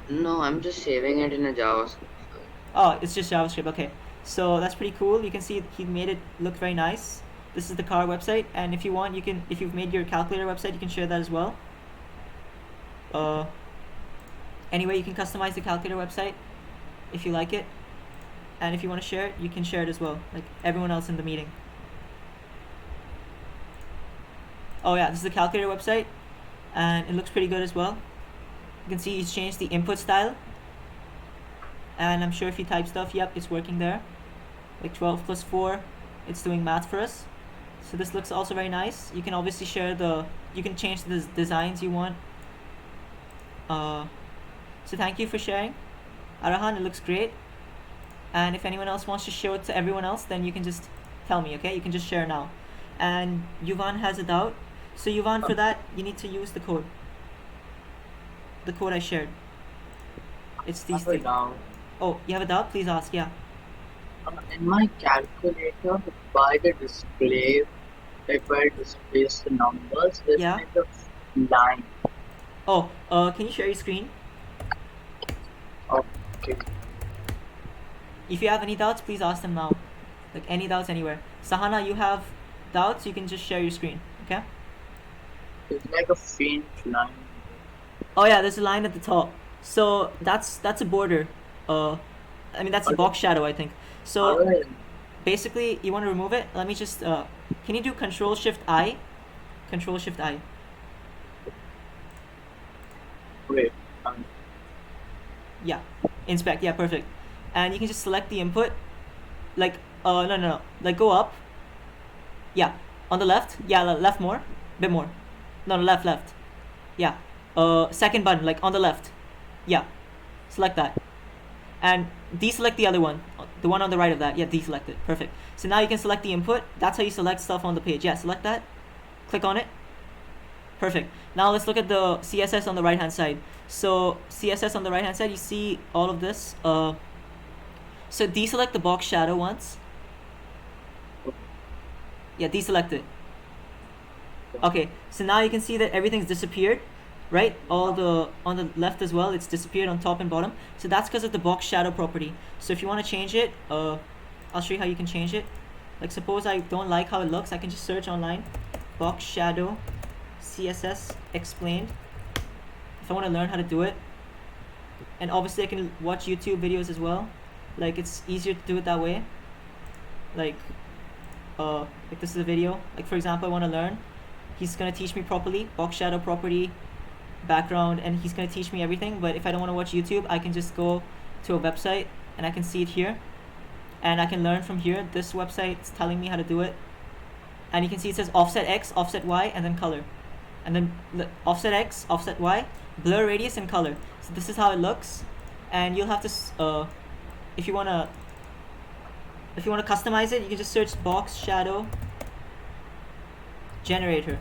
No, I'm just saving it in a JavaScript. Oh, it's just JavaScript, okay. So that's pretty cool. You can see he made it look very nice. This is the car website, and if you want, you can, if you've made your calculator website, you can share that as well. Anyway, you can customize the calculator website if you like it, and if you want to share it, you can share it as well, like everyone else in the meeting. Oh yeah, this is the calculator website, and it looks pretty good as well. You can see he's changed the input style, and I'm sure if you type stuff, yep, it's working there. Like 12 plus 4, it's doing math for us. So this looks also very nice. You can obviously share you can change the designs you want. So thank you for sharing, Arahan. It looks great. And if anyone else wants to show it to everyone else, then you can just tell me, okay? You can just share now. And Yuvan has a doubt. So Yuvan, for that, you need to use the code. The code I shared. It's these Have a three. doubt. Oh, you have a doubt? Please ask, yeah. In my calculator, by the display, like where it displays the numbers, there's Yeah. like a line. Oh, can you share your screen? Okay. If you have any doubts, please ask them now. Like any doubts anywhere. Sahana, you have doubts, you can just share your screen, okay? It's like a faint line. Oh yeah, there's a line at the top. So that's a border. I mean that's a box shadow, I think. So Alright. basically you want to remove it. Let me just can you do Control Shift I? Control Shift I. Wait. Yeah. Inspect, yeah, perfect. And you can just select the input. Like no. Like go up. Yeah. On the left. Yeah, left more. Bit more. No, left. Yeah. Second button, like on the left. Yeah. Select that. And deselect the other one. The one on the right of that. Yeah, deselect it. Perfect. So now you can select the input. That's how you select stuff on the page. Yeah, select that. Click on it. Perfect. Now let's look at the CSS on the right hand side. So CSS on the right hand side, you see all of this. So deselect the box shadow once. Yeah, deselect it. Okay, so now you can see that everything's disappeared, right? All the on the left as well, it's disappeared on top and bottom. So that's because of the box shadow property. So if you want to change it, I'll show you how you can change it. Like suppose I don't like how it looks, I can just search online, box shadow, CSS explained. If I want to learn how to do it, and obviously I can watch YouTube videos as well. Like it's easier to do it that way. Like this is a video. Like for example, I want to learn. He's gonna teach me properly, box shadow property, background, and he's gonna teach me everything. But if I don't want to watch YouTube, I can just go to a website and I can see it here, and I can learn from here. This website is telling me how to do it, and you can see it says offset X, offset Y, and then color, and then offset X, offset Y, blur radius, and color. So this is how it looks, and you'll have to if you wanna customize it, you can just search box shadow generator,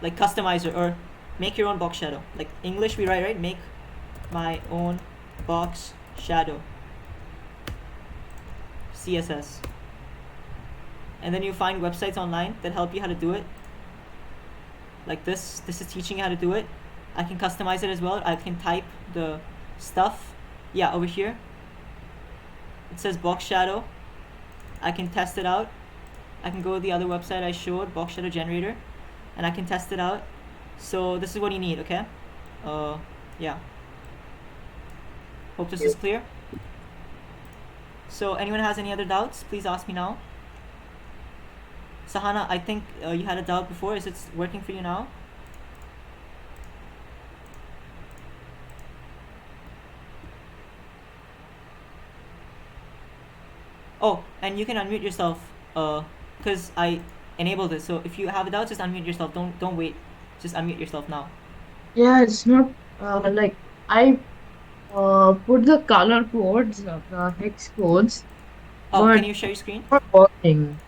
like customizer, or make your own box shadow. Like English we write, right? Make my own box shadow CSS, and then you find websites online that help you how to do it. Like this is teaching you how to do it. I can customize it as well. I can type the stuff. Yeah, over here it says box shadow. I can test it out. I can go to the other website I showed, box shadow generator, and I can test it out. So this is what you need, okay? Yeah. Hope this is clear. So anyone has any other doubts, please ask me now. Sahana, I think you had a doubt before. Is it working for you now? Oh, and you can unmute yourself because I enabled it. So if you have a doubt, just unmute yourself. Don't wait. Just unmute yourself now. Yeah, it's not like I put the color codes, the hex codes, Oh, but can you share your screen? not working.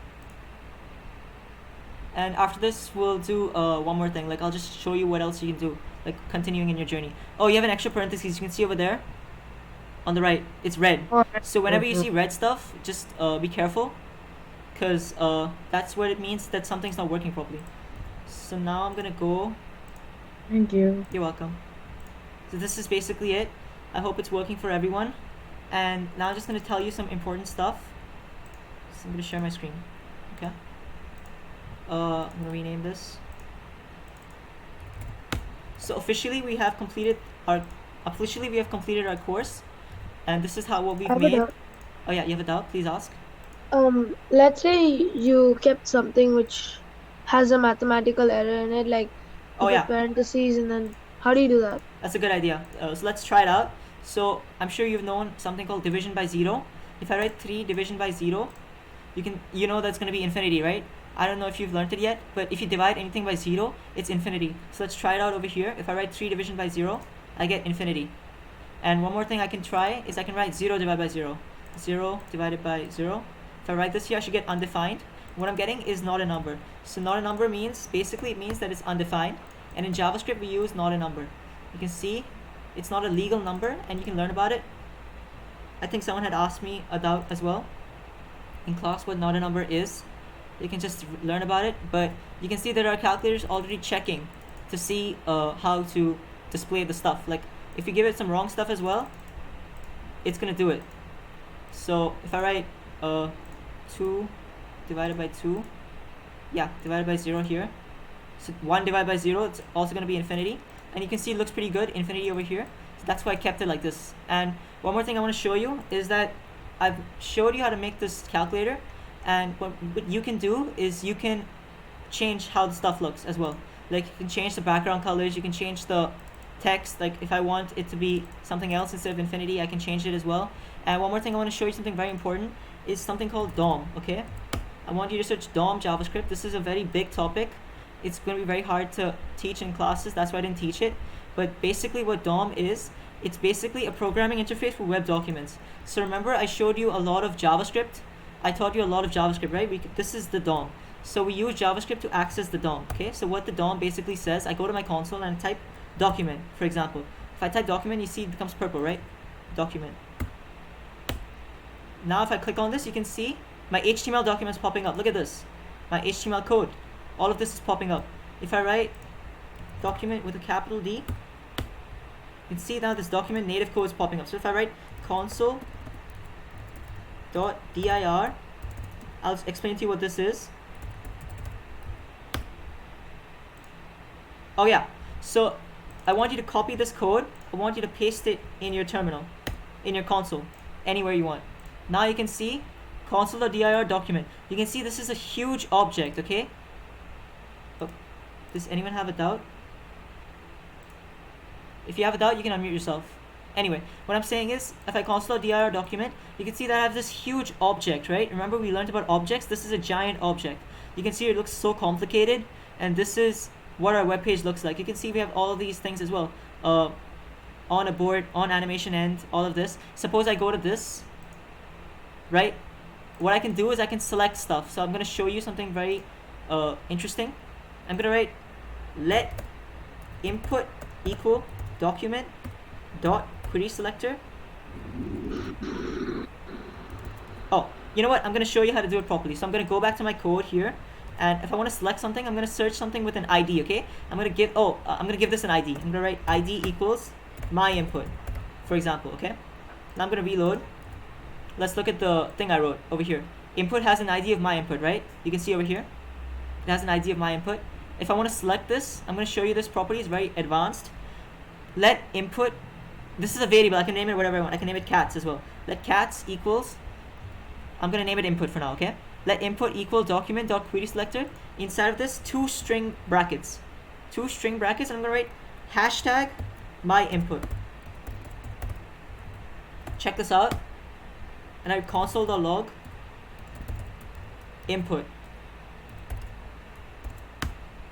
And after this, we'll do one more thing. Like I'll just show you what else you can do. Like continuing in your journey. Oh, you have an extra parentheses. You can see over there. On the right, it's red. So whenever you see red stuff, just be careful, because that's what it means that something's not working properly. So now I'm gonna go. Thank you. You're welcome. So this is basically it. I hope it's working for everyone. And now I'm just gonna tell you some important stuff. So I'm gonna share my screen. Okay. I'm gonna rename this. So officially we have completed our course, and this is how what we've I have a made. doubt. Oh yeah, you have a doubt? Please ask. Let's say you kept something which has a mathematical error in it, like Oh you yeah, put parentheses, and then how do you do that? that's a good idea. So let's try it out. So I'm sure you've known something called division by zero. If I write 3 division by 0, you know that's gonna be infinity, right? I don't know if you've learned it yet, but if you divide anything by 0, it's infinity. So let's try it out over here. If I write 3 division by 0, I get infinity. And one more thing I can try is I can write 0 divided by 0. 0 divided by 0. If I write this here, I should get undefined. What I'm getting is not a number. So not a number means, basically it means that it's undefined. And in JavaScript, we use not a number. You can see it's not a legal number, and you can learn about it. I think someone had asked me about as well in class what not a number is. You can just learn about it, but you can see there are calculators already checking to see how to display the stuff. Like if you give it some wrong stuff as well, it's gonna do it. So if I write 2 divided by 2, yeah, divided by 0 here, so 1 divided by 0, it's also gonna be infinity, and you can see it looks pretty good, infinity over here. So that's why I kept it like this. And one more thing I want to show you is that I've showed you how to make this calculator, and what you can do is you can change how the stuff looks as well. Like you can change the background colors, you can change the text. Like if I want it to be something else instead of infinity, I can change it as well. And one more thing I want to show you, something very important, is something called DOM. Okay, I want you to search DOM JavaScript. This is a very big topic. It's going to be very hard to teach in classes, that's why I didn't teach it. But basically what DOM is, it's basically a programming interface for web documents. So remember I showed you a lot of JavaScript. I taught you a lot of JavaScript, right? This is the DOM. So we use JavaScript to access the DOM. Okay, so what the DOM basically says, I go to my console and I type document, for example. If I type document, you see it becomes purple, right? Document. Now if I click on this, you can see my HTML document is popping up. Look at this, my HTML code. All of this is popping up. If I write document with a capital D, you can see now this document native code is popping up. So if I write console.dir, I'll explain to you what this is. Oh yeah, so I want you to copy this code. I want you to paste it in your terminal, in your console, anywhere you want. Now you can see console.dir document. You can see this is a huge object, okay? Oh, does anyone have a doubt? If you have a doubt, you can unmute yourself. Anyway, what I'm saying is, if I console.dir document, you can see that I have this huge object, right? Remember we learned about objects? This is a giant object. You can see it looks so complicated, and this is what our web page looks like. You can see we have all of these things as well. On a board, on animation end, all of this. Suppose I go to this, right? What I can do is I can select stuff. So I'm going to show you something very interesting. I'm going to write let input equal document dot query selector. Oh, you know what? I'm going to show you how to do it properly. So I'm going to go back to my code here, and if I want to select something, I'm going to search something with an ID. Okay, I'm going to give I'm going to give this an ID. I'm going to write ID equals my input, for example. Okay, now I'm going to reload. Let's look at the thing I wrote over here. Input has an ID of my input, right? You can see over here it has an ID of my input. If I want to select this, I'm going to show you this property. It's very advanced. Let input, this is a variable, I can name it whatever I want. I can name it cats as well. Let cats equals, I'm going to name it input for now, okay? Let input equal document dot query selector. Inside of this, 2 string brackets. 2 string brackets, and I'm going to write hashtag my input. Check this out. And I console.log input.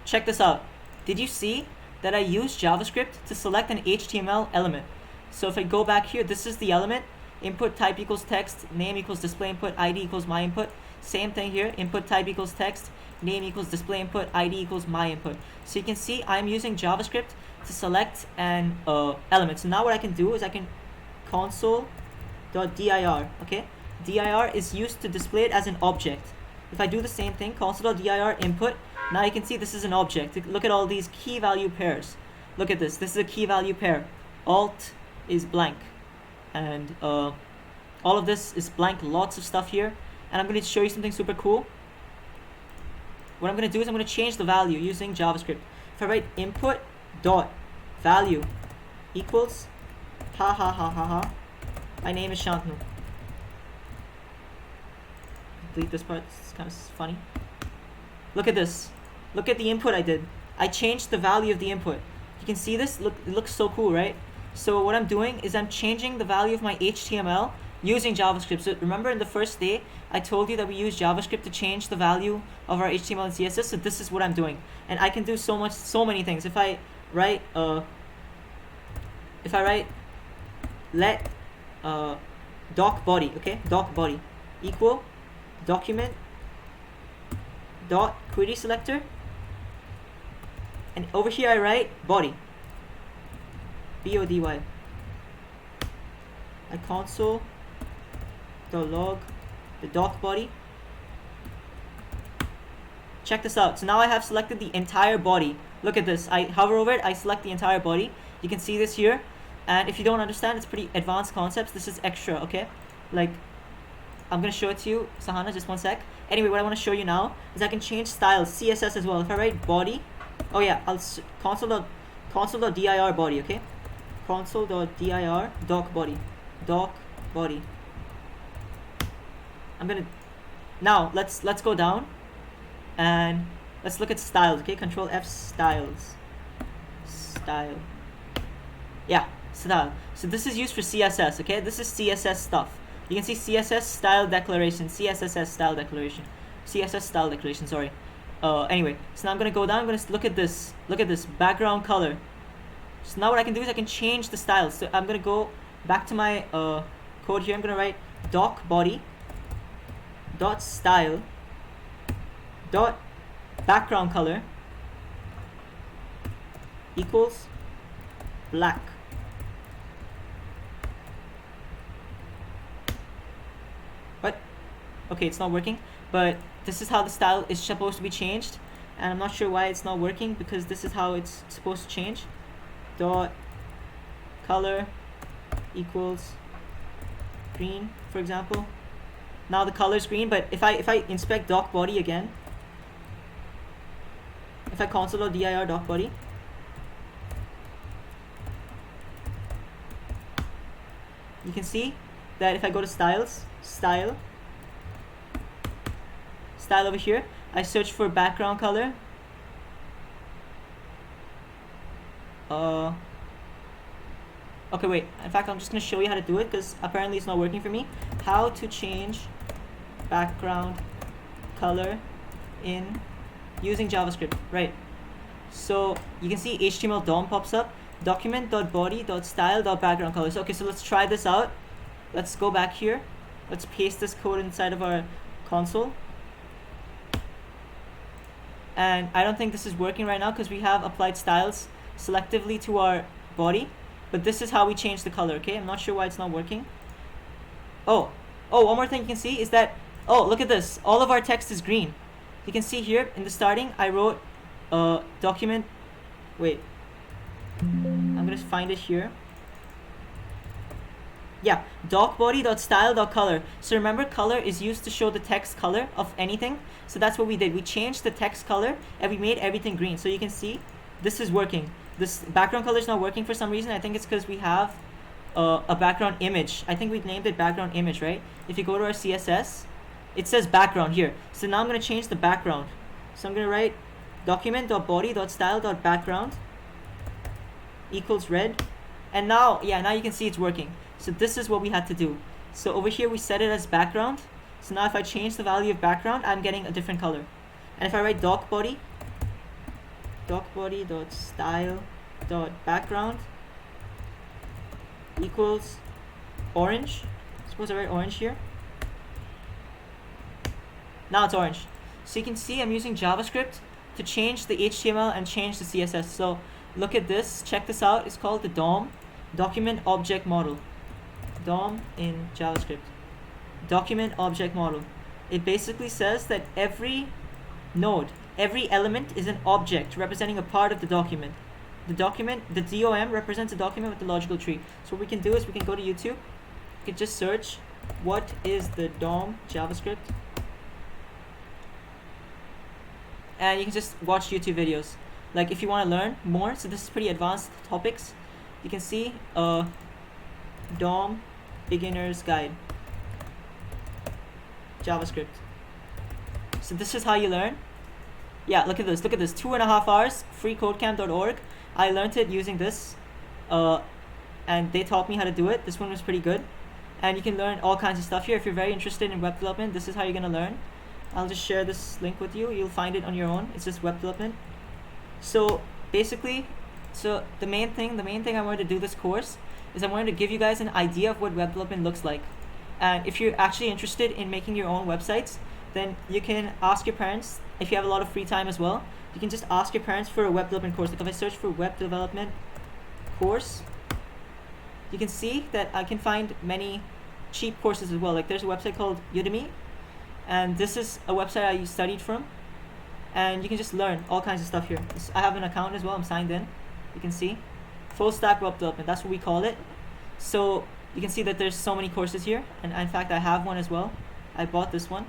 Check this out. Did you see that I used JavaScript to select an HTML element? So if I go back here, this is the element. Input type equals text, name equals display input, ID equals my input. Same thing here. Input type equals text, name equals display input, ID equals my input. So you can see I'm using JavaScript to select an element. So now what I can do is I can console.dir, okay? dir is used to display it as an object. If I do the same thing, console.dir input, now you can see this is an object. Look at all these key value pairs. Look at this. This is a key value pair. Alt is blank, and all of this is blank. Lots of stuff here, and I'm going to show you something super cool. What I'm going to do is I'm going to change the value using JavaScript. If I write input dot value equals my name is Shantanu. Delete this part, it's kind of funny. Look at this. Look at the input I did. I changed the value of the input. You can see this. Look, it looks so cool, right? So what I'm doing is I'm changing the value of my HTML using JavaScript. So remember in the first day, I told you that we use JavaScript to change the value of our HTML and CSS. So this is what I'm doing, and I can do so many things. If I write let doc body, okay, doc body equal document dot query selector, and over here I write body, body. I console the log the doc body. Check this out. So now I have selected the entire body. Look at this. I hover over it, I select the entire body. You can see this here, and if you don't understand, it's pretty advanced concepts. This is extra, okay? Like, I'm gonna show it to you, Sahana, just one sec. Anyway, what I want to show you now is I can change styles, CSS as well. If I write body, oh yeah, I'll console.dir body, okay? Console.dir doc body. I'm gonna now let's go down and let's look at styles, okay? Control F, styles, style, yeah, style. So this is used for CSS, okay? This is CSS stuff. You can see CSS style declaration, CSS style declaration, CSS style declaration, sorry. Anyway, so now I'm gonna go down. I'm gonna look at this background color. So now what I can do is I can change the styles. So I'm gonna go back to my code here. I'm gonna write doc body dot style dot background color equals black. What? Okay, it's not working, but this is how the style is supposed to be changed, and I'm not sure why it's not working, because this is how it's supposed to change. Dot color equals green, for example. Now the color is green, but if I inspect doc body again, if I console.dir doc body, you can see that if I go to styles, style over here, I search for background color. Okay, wait. In fact, I'm just going to show you how to do it, because apparently it's not working for me. How to change background color in using JavaScript. Right. So you can see HTML DOM pops up. Document.body.style.background color. So, okay, so let's try this out. Let's go back here. Let's paste this code inside of our console. And I don't think this is working right now because we have applied styles selectively to our body. But this is how we change the color, okay? I'm not sure why it's not working. Oh, one more thing you can see is that, oh, look at this. All of our text is green. You can see here in the starting, I wrote document, wait. I'm gonna find it here. Yeah, docbody.style.color. So remember, color is used to show the text color of anything. So that's what we did. We changed the text color and we made everything green. So you can see this is working. This background color is not working for some reason. I think it's because we have a background image. I think we named it background image, right? If you go to our CSS, it says background here. So now I'm going to change the background. So I'm going to write document.body.style.background equals red. And now, yeah, now you can see it's working. So this is what we had to do. So over here we set it as background. So now if I change the value of background, I'm getting a different color. And if I write docbody.style.background equals orange. Suppose I write orange here. Now it's orange. So you can see I'm using JavaScript to change the HTML and change the CSS. So look at this. Check this out. It's called the DOM, Document Object Model. DOM in JavaScript. Document Object Model. It basically says that every node, every element is an object representing a part of the document. The DOM represents a document with the logical tree. So what we can do is we can go to YouTube. We can just search what is the DOM JavaScript. And you can just watch YouTube videos. Like if you want to learn more, so this is pretty advanced topics. You can see DOM Beginner's Guide. JavaScript. So this is how you learn. Yeah, look at this. 2.5 hours, freecodecamp.org. I learned it using this, and they taught me how to do it. This one was pretty good. and you can learn all kinds of stuff here. If you're very interested in web development, this is how you're gonna learn. I'll just share this link with you. You'll find it on your own. It's just web development. So basically, so the main thing I wanted to do this course is I wanted to give you guys an idea of what web development looks like. And if you're actually interested in making your own websites, then you can ask your parents. If you have a lot of free time as well, you can just ask your parents for a web development course. Like if I search for web development course, you can see that I can find many cheap courses as well. Like there's a website called Udemy, and this is a website I studied from, and you can just learn all kinds of stuff here. I have an account as well. I'm signed in. You can see full stack web development. That's what we call it. So you can see that there's so many courses here, and in fact I have one as well. I bought this one.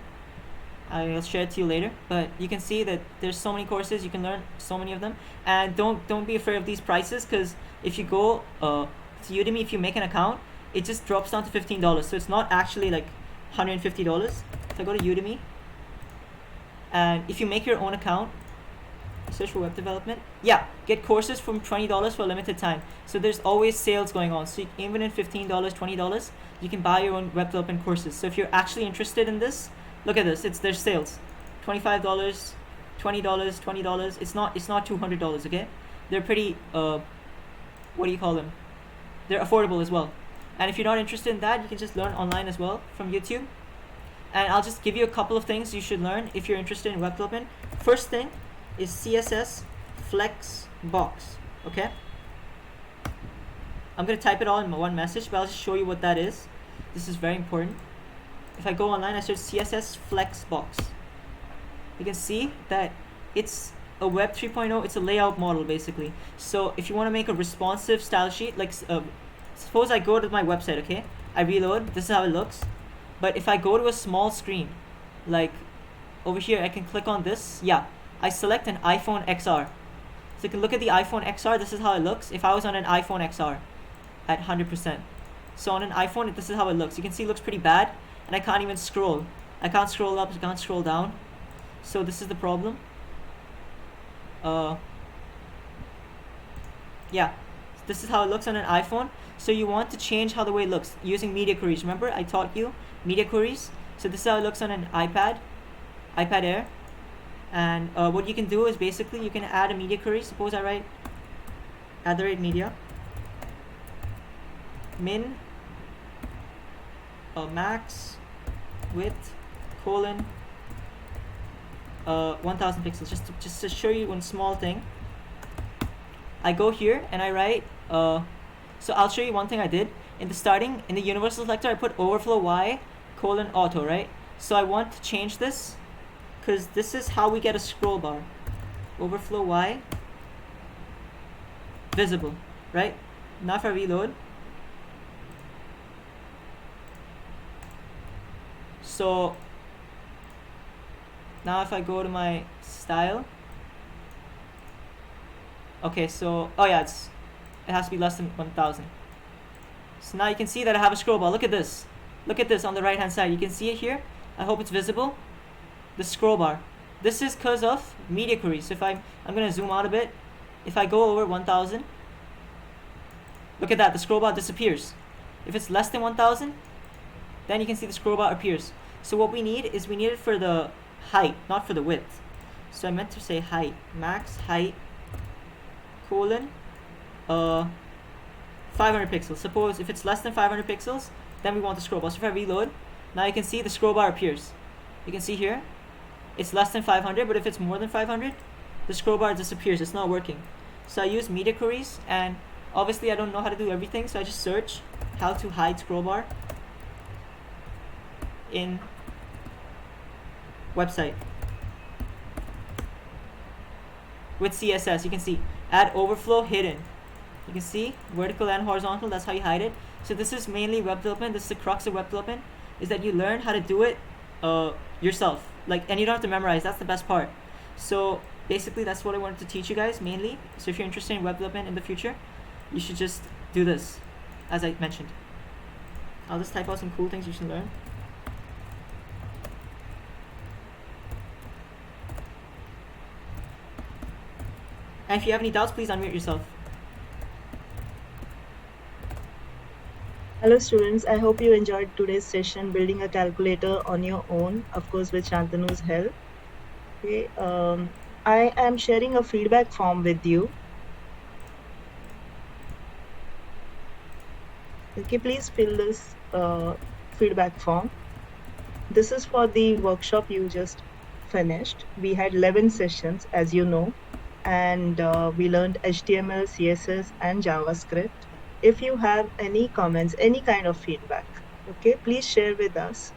I'll share it to you later, but you can see that there's so many courses. You can learn so many of them, and don't be afraid of these prices, because if you go to Udemy, if you make an account, it just drops down to $15. So it's not actually like $150. If I go to Udemy, and if you make your own account, search for web development, yeah, get courses from $20 for a limited time. So there's always sales going on. So even in $15, $20, you can buy your own web development courses. So if you're actually interested in this, look at this. There's sales, $25, $20, $20. It's not $200. Okay, they're pretty what do you call them? They're affordable as well. And if you're not interested in that, you can just learn online as well from YouTube. And I'll just give you a couple of things you should learn if you're interested in web development. First thing is CSS Flexbox. Okay, I'm gonna type it all in one message, but I'll just show you what that is. This is very important. If I go online, I search CSS Flexbox. You can see that it's a Web 3.0. It's a layout model basically. So if you want to make a responsive style sheet, like suppose I go to my website, okay, I reload, this is how it looks. But if I go to a small screen, like over here, I can click on this. Yeah, I select an iPhone XR. So you can look at the iPhone XR. This is how it looks if I was on an iPhone XR at 100%. So on an iPhone, this is how it looks. You can see it looks pretty bad, and I can't even scroll. I can't scroll up, I can't scroll down. So this is the problem. Yeah, this is how it looks on an iPhone. So you want to change how the way it looks using media queries. Remember I taught you media queries? So this is how it looks on an iPad Air. And what you can do is basically you can add a media query. Suppose I write @media min max width colon 1000 pixels, just to show you one small thing. I go here and I write so I'll show you one thing I did in the starting. In the universal selector, I put overflow y colon auto, right? So I want to change this, because this is how we get a scroll bar. Overflow y visible, right? Now if I reload, so now if I go to my style, okay, so oh yeah, it has to be less than 1000. So now you can see that I have a scroll bar. Look at this on the right hand side. You can see it here. I hope it's visible. The scroll bar. This is because of media queries. So if I'm gonna zoom out a bit. If I go over 1000, look at that, the scroll bar disappears. If it's less than 1000, then you can see the scroll bar appears. So what we need it for the height, not for the width. So I meant to say height, max height colon 500 pixels. Suppose if it's less than 500 pixels, then we want the scroll bar. So if I reload, now you can see the scroll bar appears. You can see here, it's less than 500, but if it's more than 500, the scroll bar disappears. It's not working. So I use media queries, and obviously I don't know how to do everything, so I just search how to hide scroll bar in website with CSS. You can see add overflow hidden. You can see vertical and horizontal. That's how you hide it. So this is mainly web development. This is the crux of web development, is that you learn how to do it yourself, like, and you don't have to memorize. That's the best part. So basically that's what I wanted to teach you guys mainly. So if you're interested in web development in the future, you should just do this as I mentioned. I'll just type out some cool things you should learn. And if you have any doubts, please unmute yourself. Hello students, I hope you enjoyed today's session building a calculator on your own, of course with Shantanu's help. Okay, I am sharing a feedback form with you. Okay, please fill this feedback form. This is for the workshop you just finished. We had 11 sessions, as you know, and we learned HTML, CSS, and JavaScript. If you have any comments, any kind of feedback, okay, please share with us.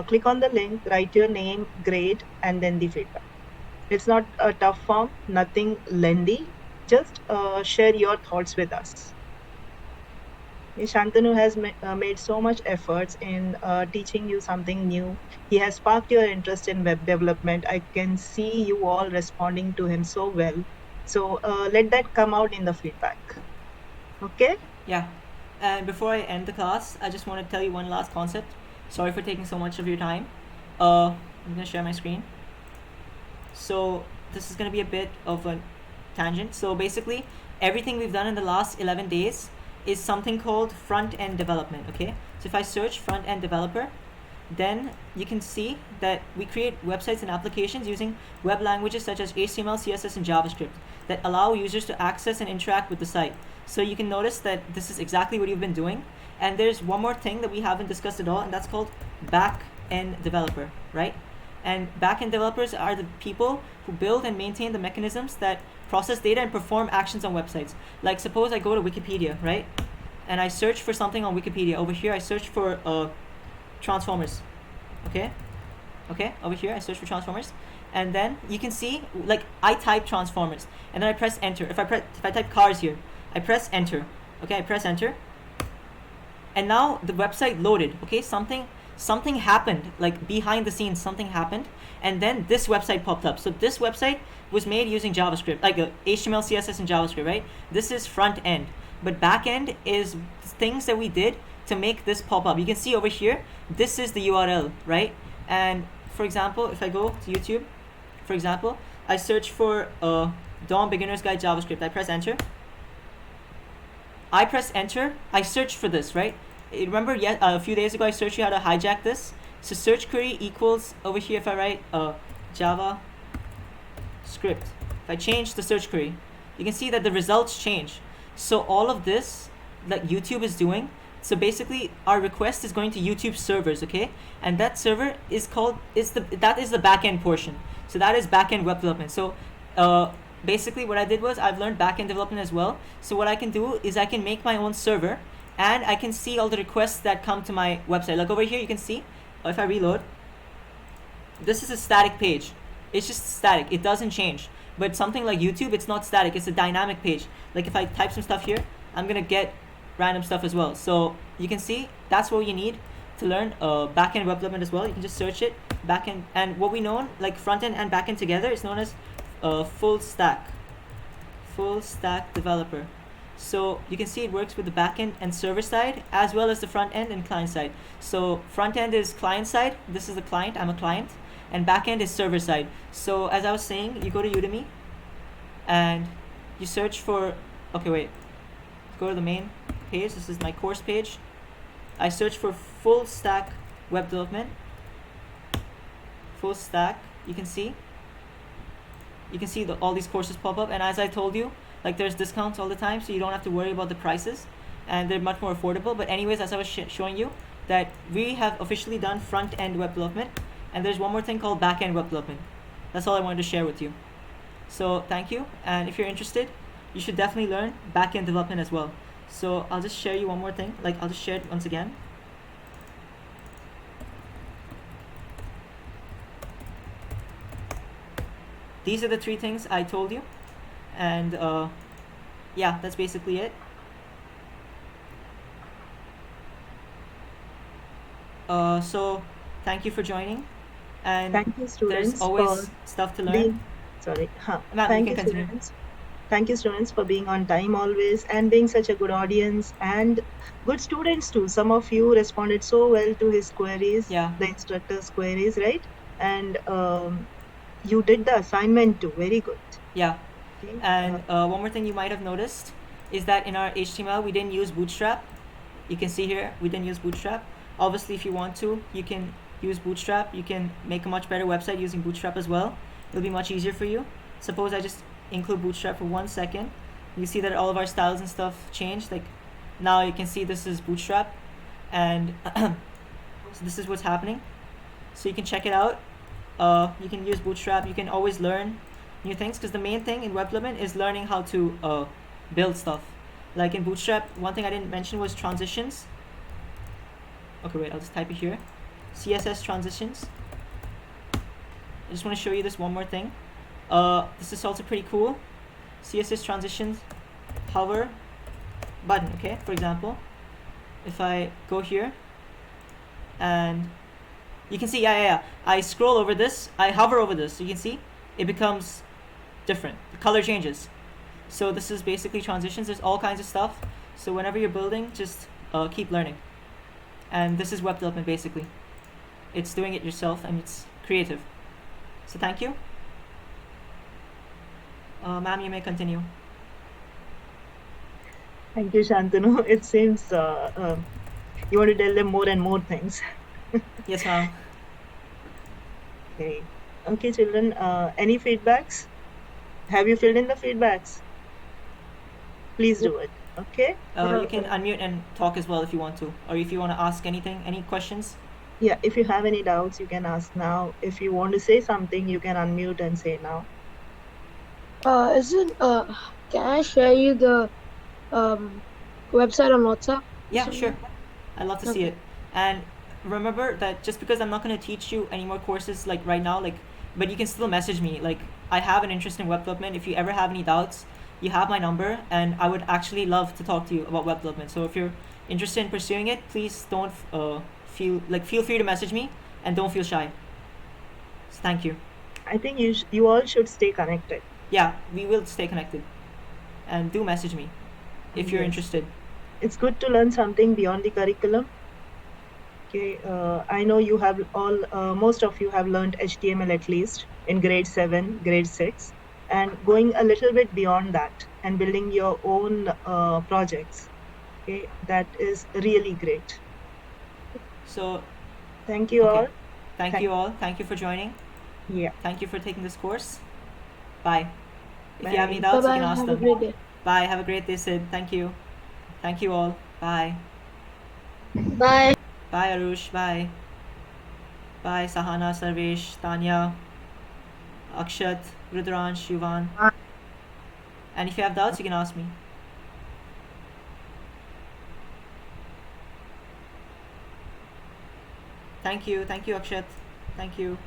Click on the link, write your name, grade, and then the feedback. It's not a tough form, nothing lengthy. Just share your thoughts with us. Shantanu has made so much efforts in teaching you something new. He has sparked your interest in web development. I can see you all responding to him so well. So let that come out in the feedback. Okay? Yeah. And before I end the class, I just want to tell you one last concept. Sorry for taking so much of your time. I'm gonna share my screen. So this is gonna be a bit of a tangent. So basically, everything we've done in the last 11 days is something called front-end development, okay? So if I search front-end developer, then you can see that we create websites and applications using web languages such as HTML, CSS, and JavaScript that allow users to access and interact with the site. So you can notice that this is exactly what you've been doing. And there's one more thing that we haven't discussed at all, and that's called back-end developer, right? And back-end developers are the people who build and maintain the mechanisms that process data and perform actions on websites. Like suppose I go to Wikipedia, right? And I search for something on Wikipedia. Over here I search for Transformers. Okay, over here I search for Transformers, and then you can see like I type Transformers and then I press enter. If I type cars here, I press enter. Okay, I press enter, and now the website loaded. Okay, something happened, like behind the scenes something happened, and then this website popped up. So this website was made using JavaScript, like HTML, CSS, and JavaScript, right? This is front end, but back end is things that we did to make this pop up. You can see over here, this is the URL, right? And for example, if I go to YouTube, for example, I search for DOM Beginner's Guide JavaScript. I press enter. I search for this, right? Remember, a few days ago I searched you how to hijack this. So search query equals, over here if I write JavaScript, if I change the search query, you can see that the results change. So all of this that YouTube is doing, so basically our request is going to YouTube servers, okay? And that server is called, that is the backend portion. So that is backend web development. So basically what I did was I've learned backend development as well. So what I can do is I can make my own server, and I can see all the requests that come to my website. Like over here you can see, if I reload, this is a static page. It's just static, it doesn't change. But something like YouTube, it's not static, it's a dynamic page. Like if I type some stuff here, I'm gonna get random stuff as well. So you can see that's what you need to learn backend web development as well. You can just search it, backend, and what we know, like front end and backend together, is known as full stack developer. So you can see it works with the backend and server side as well as the front end and client side. So front end is client side, this is the client, I'm a client, and backend is server side. So as I was saying, you go to Udemy and you search for, okay wait, go to the main page, this is my course page. I search for full stack web development, full stack, you can see all these courses pop up, and as I told you, like there's discounts all the time, so you don't have to worry about the prices, and they're much more affordable. But anyways, as I was showing you, that we have officially done front end web development, and there's one more thing called back end web development. That's all I wanted to share with you. So thank you, and if you're interested, you should definitely learn back end development as well. So I'll just share you one more thing, like I'll just share it once again. These are the 3 things I told you, and yeah, that's basically it. So thank you for joining, and thank you, students, there's always stuff to learn. Thank you, students. Thank you, students, for being on time always and being such a good audience and good students too. Some of you responded so well to his queries, Yeah. the instructor's queries, right? And you did the assignment too. Very good. Yeah. Okay. And one more thing you might have noticed is that in our HTML we didn't use Bootstrap. You can see here we didn't use Bootstrap. Obviously, if you want to, you can use Bootstrap. You can make a much better website using Bootstrap as well. It'll be much easier for you. Suppose I just include Bootstrap for 1 second. You see that all of our styles and stuff changed. Like now you can see this is Bootstrap, and so this is what's happening. So you can check it out. You can use Bootstrap. You can always learn new things, because the main thing in web development is learning how to build stuff. Like in Bootstrap, one thing I didn't mention was transitions. Okay, wait, I'll just type it here. CSS transitions. I just want to show you this one more thing. This is also pretty cool. CSS transitions, hover, button, okay? For example, if I go here, and you can see, I scroll over this, I hover over this, you can see, it becomes different. The color changes. So this is basically transitions. There's all kinds of stuff. So whenever you're building, just keep learning. And this is web development basically. It's doing it yourself and it's creative. So thank you. Ma'am, you may continue. Thank you, Shantanu. It seems you want to tell them more and more things. Yes, ma'am. Okay. Okay, children. Any feedbacks? Have you filled in the feedbacks? Please do it. Okay. You can unmute and talk as well if you want to, or if you want to ask anything, any questions. Yeah. If you have any doubts, you can ask now. If you want to say something, you can unmute and say now. Can I share you the website on WhatsApp? Yeah, sure. I'd love to see it. And remember that just because I'm not going to teach you any more courses like right now, but you can still message me. Like, I have an interest in web development. If you ever have any doubts, you have my number, and I would actually love to talk to you about web development. So if you're interested in pursuing it, please don't feel free to message me, and don't feel shy. So thank you. I think you all should stay connected. Yeah, we will stay connected, and do message me if you're Yes. interested. It's good to learn something beyond the curriculum. Okay, I know you have most of you have learned HTML at least in grade 7, grade 6, and going a little bit beyond that and building your own projects. Okay, that is really great. So Thank you Okay. all. thank you all. Thank you for joining. Yeah. Thank you for taking this course. Bye. If you have any Bye. doubts, Bye you bye. can ask Have a them. great day. Bye. Have a great day, Sid. Thank you. Thank you all. Bye. Bye. Bye, Arush. Bye. Bye, Sahana, Sarvesh, Tanya, Akshat, Rudransh, Yuvan. And if you have doubts, you can ask me. Thank you. Thank you, Akshat. Thank you.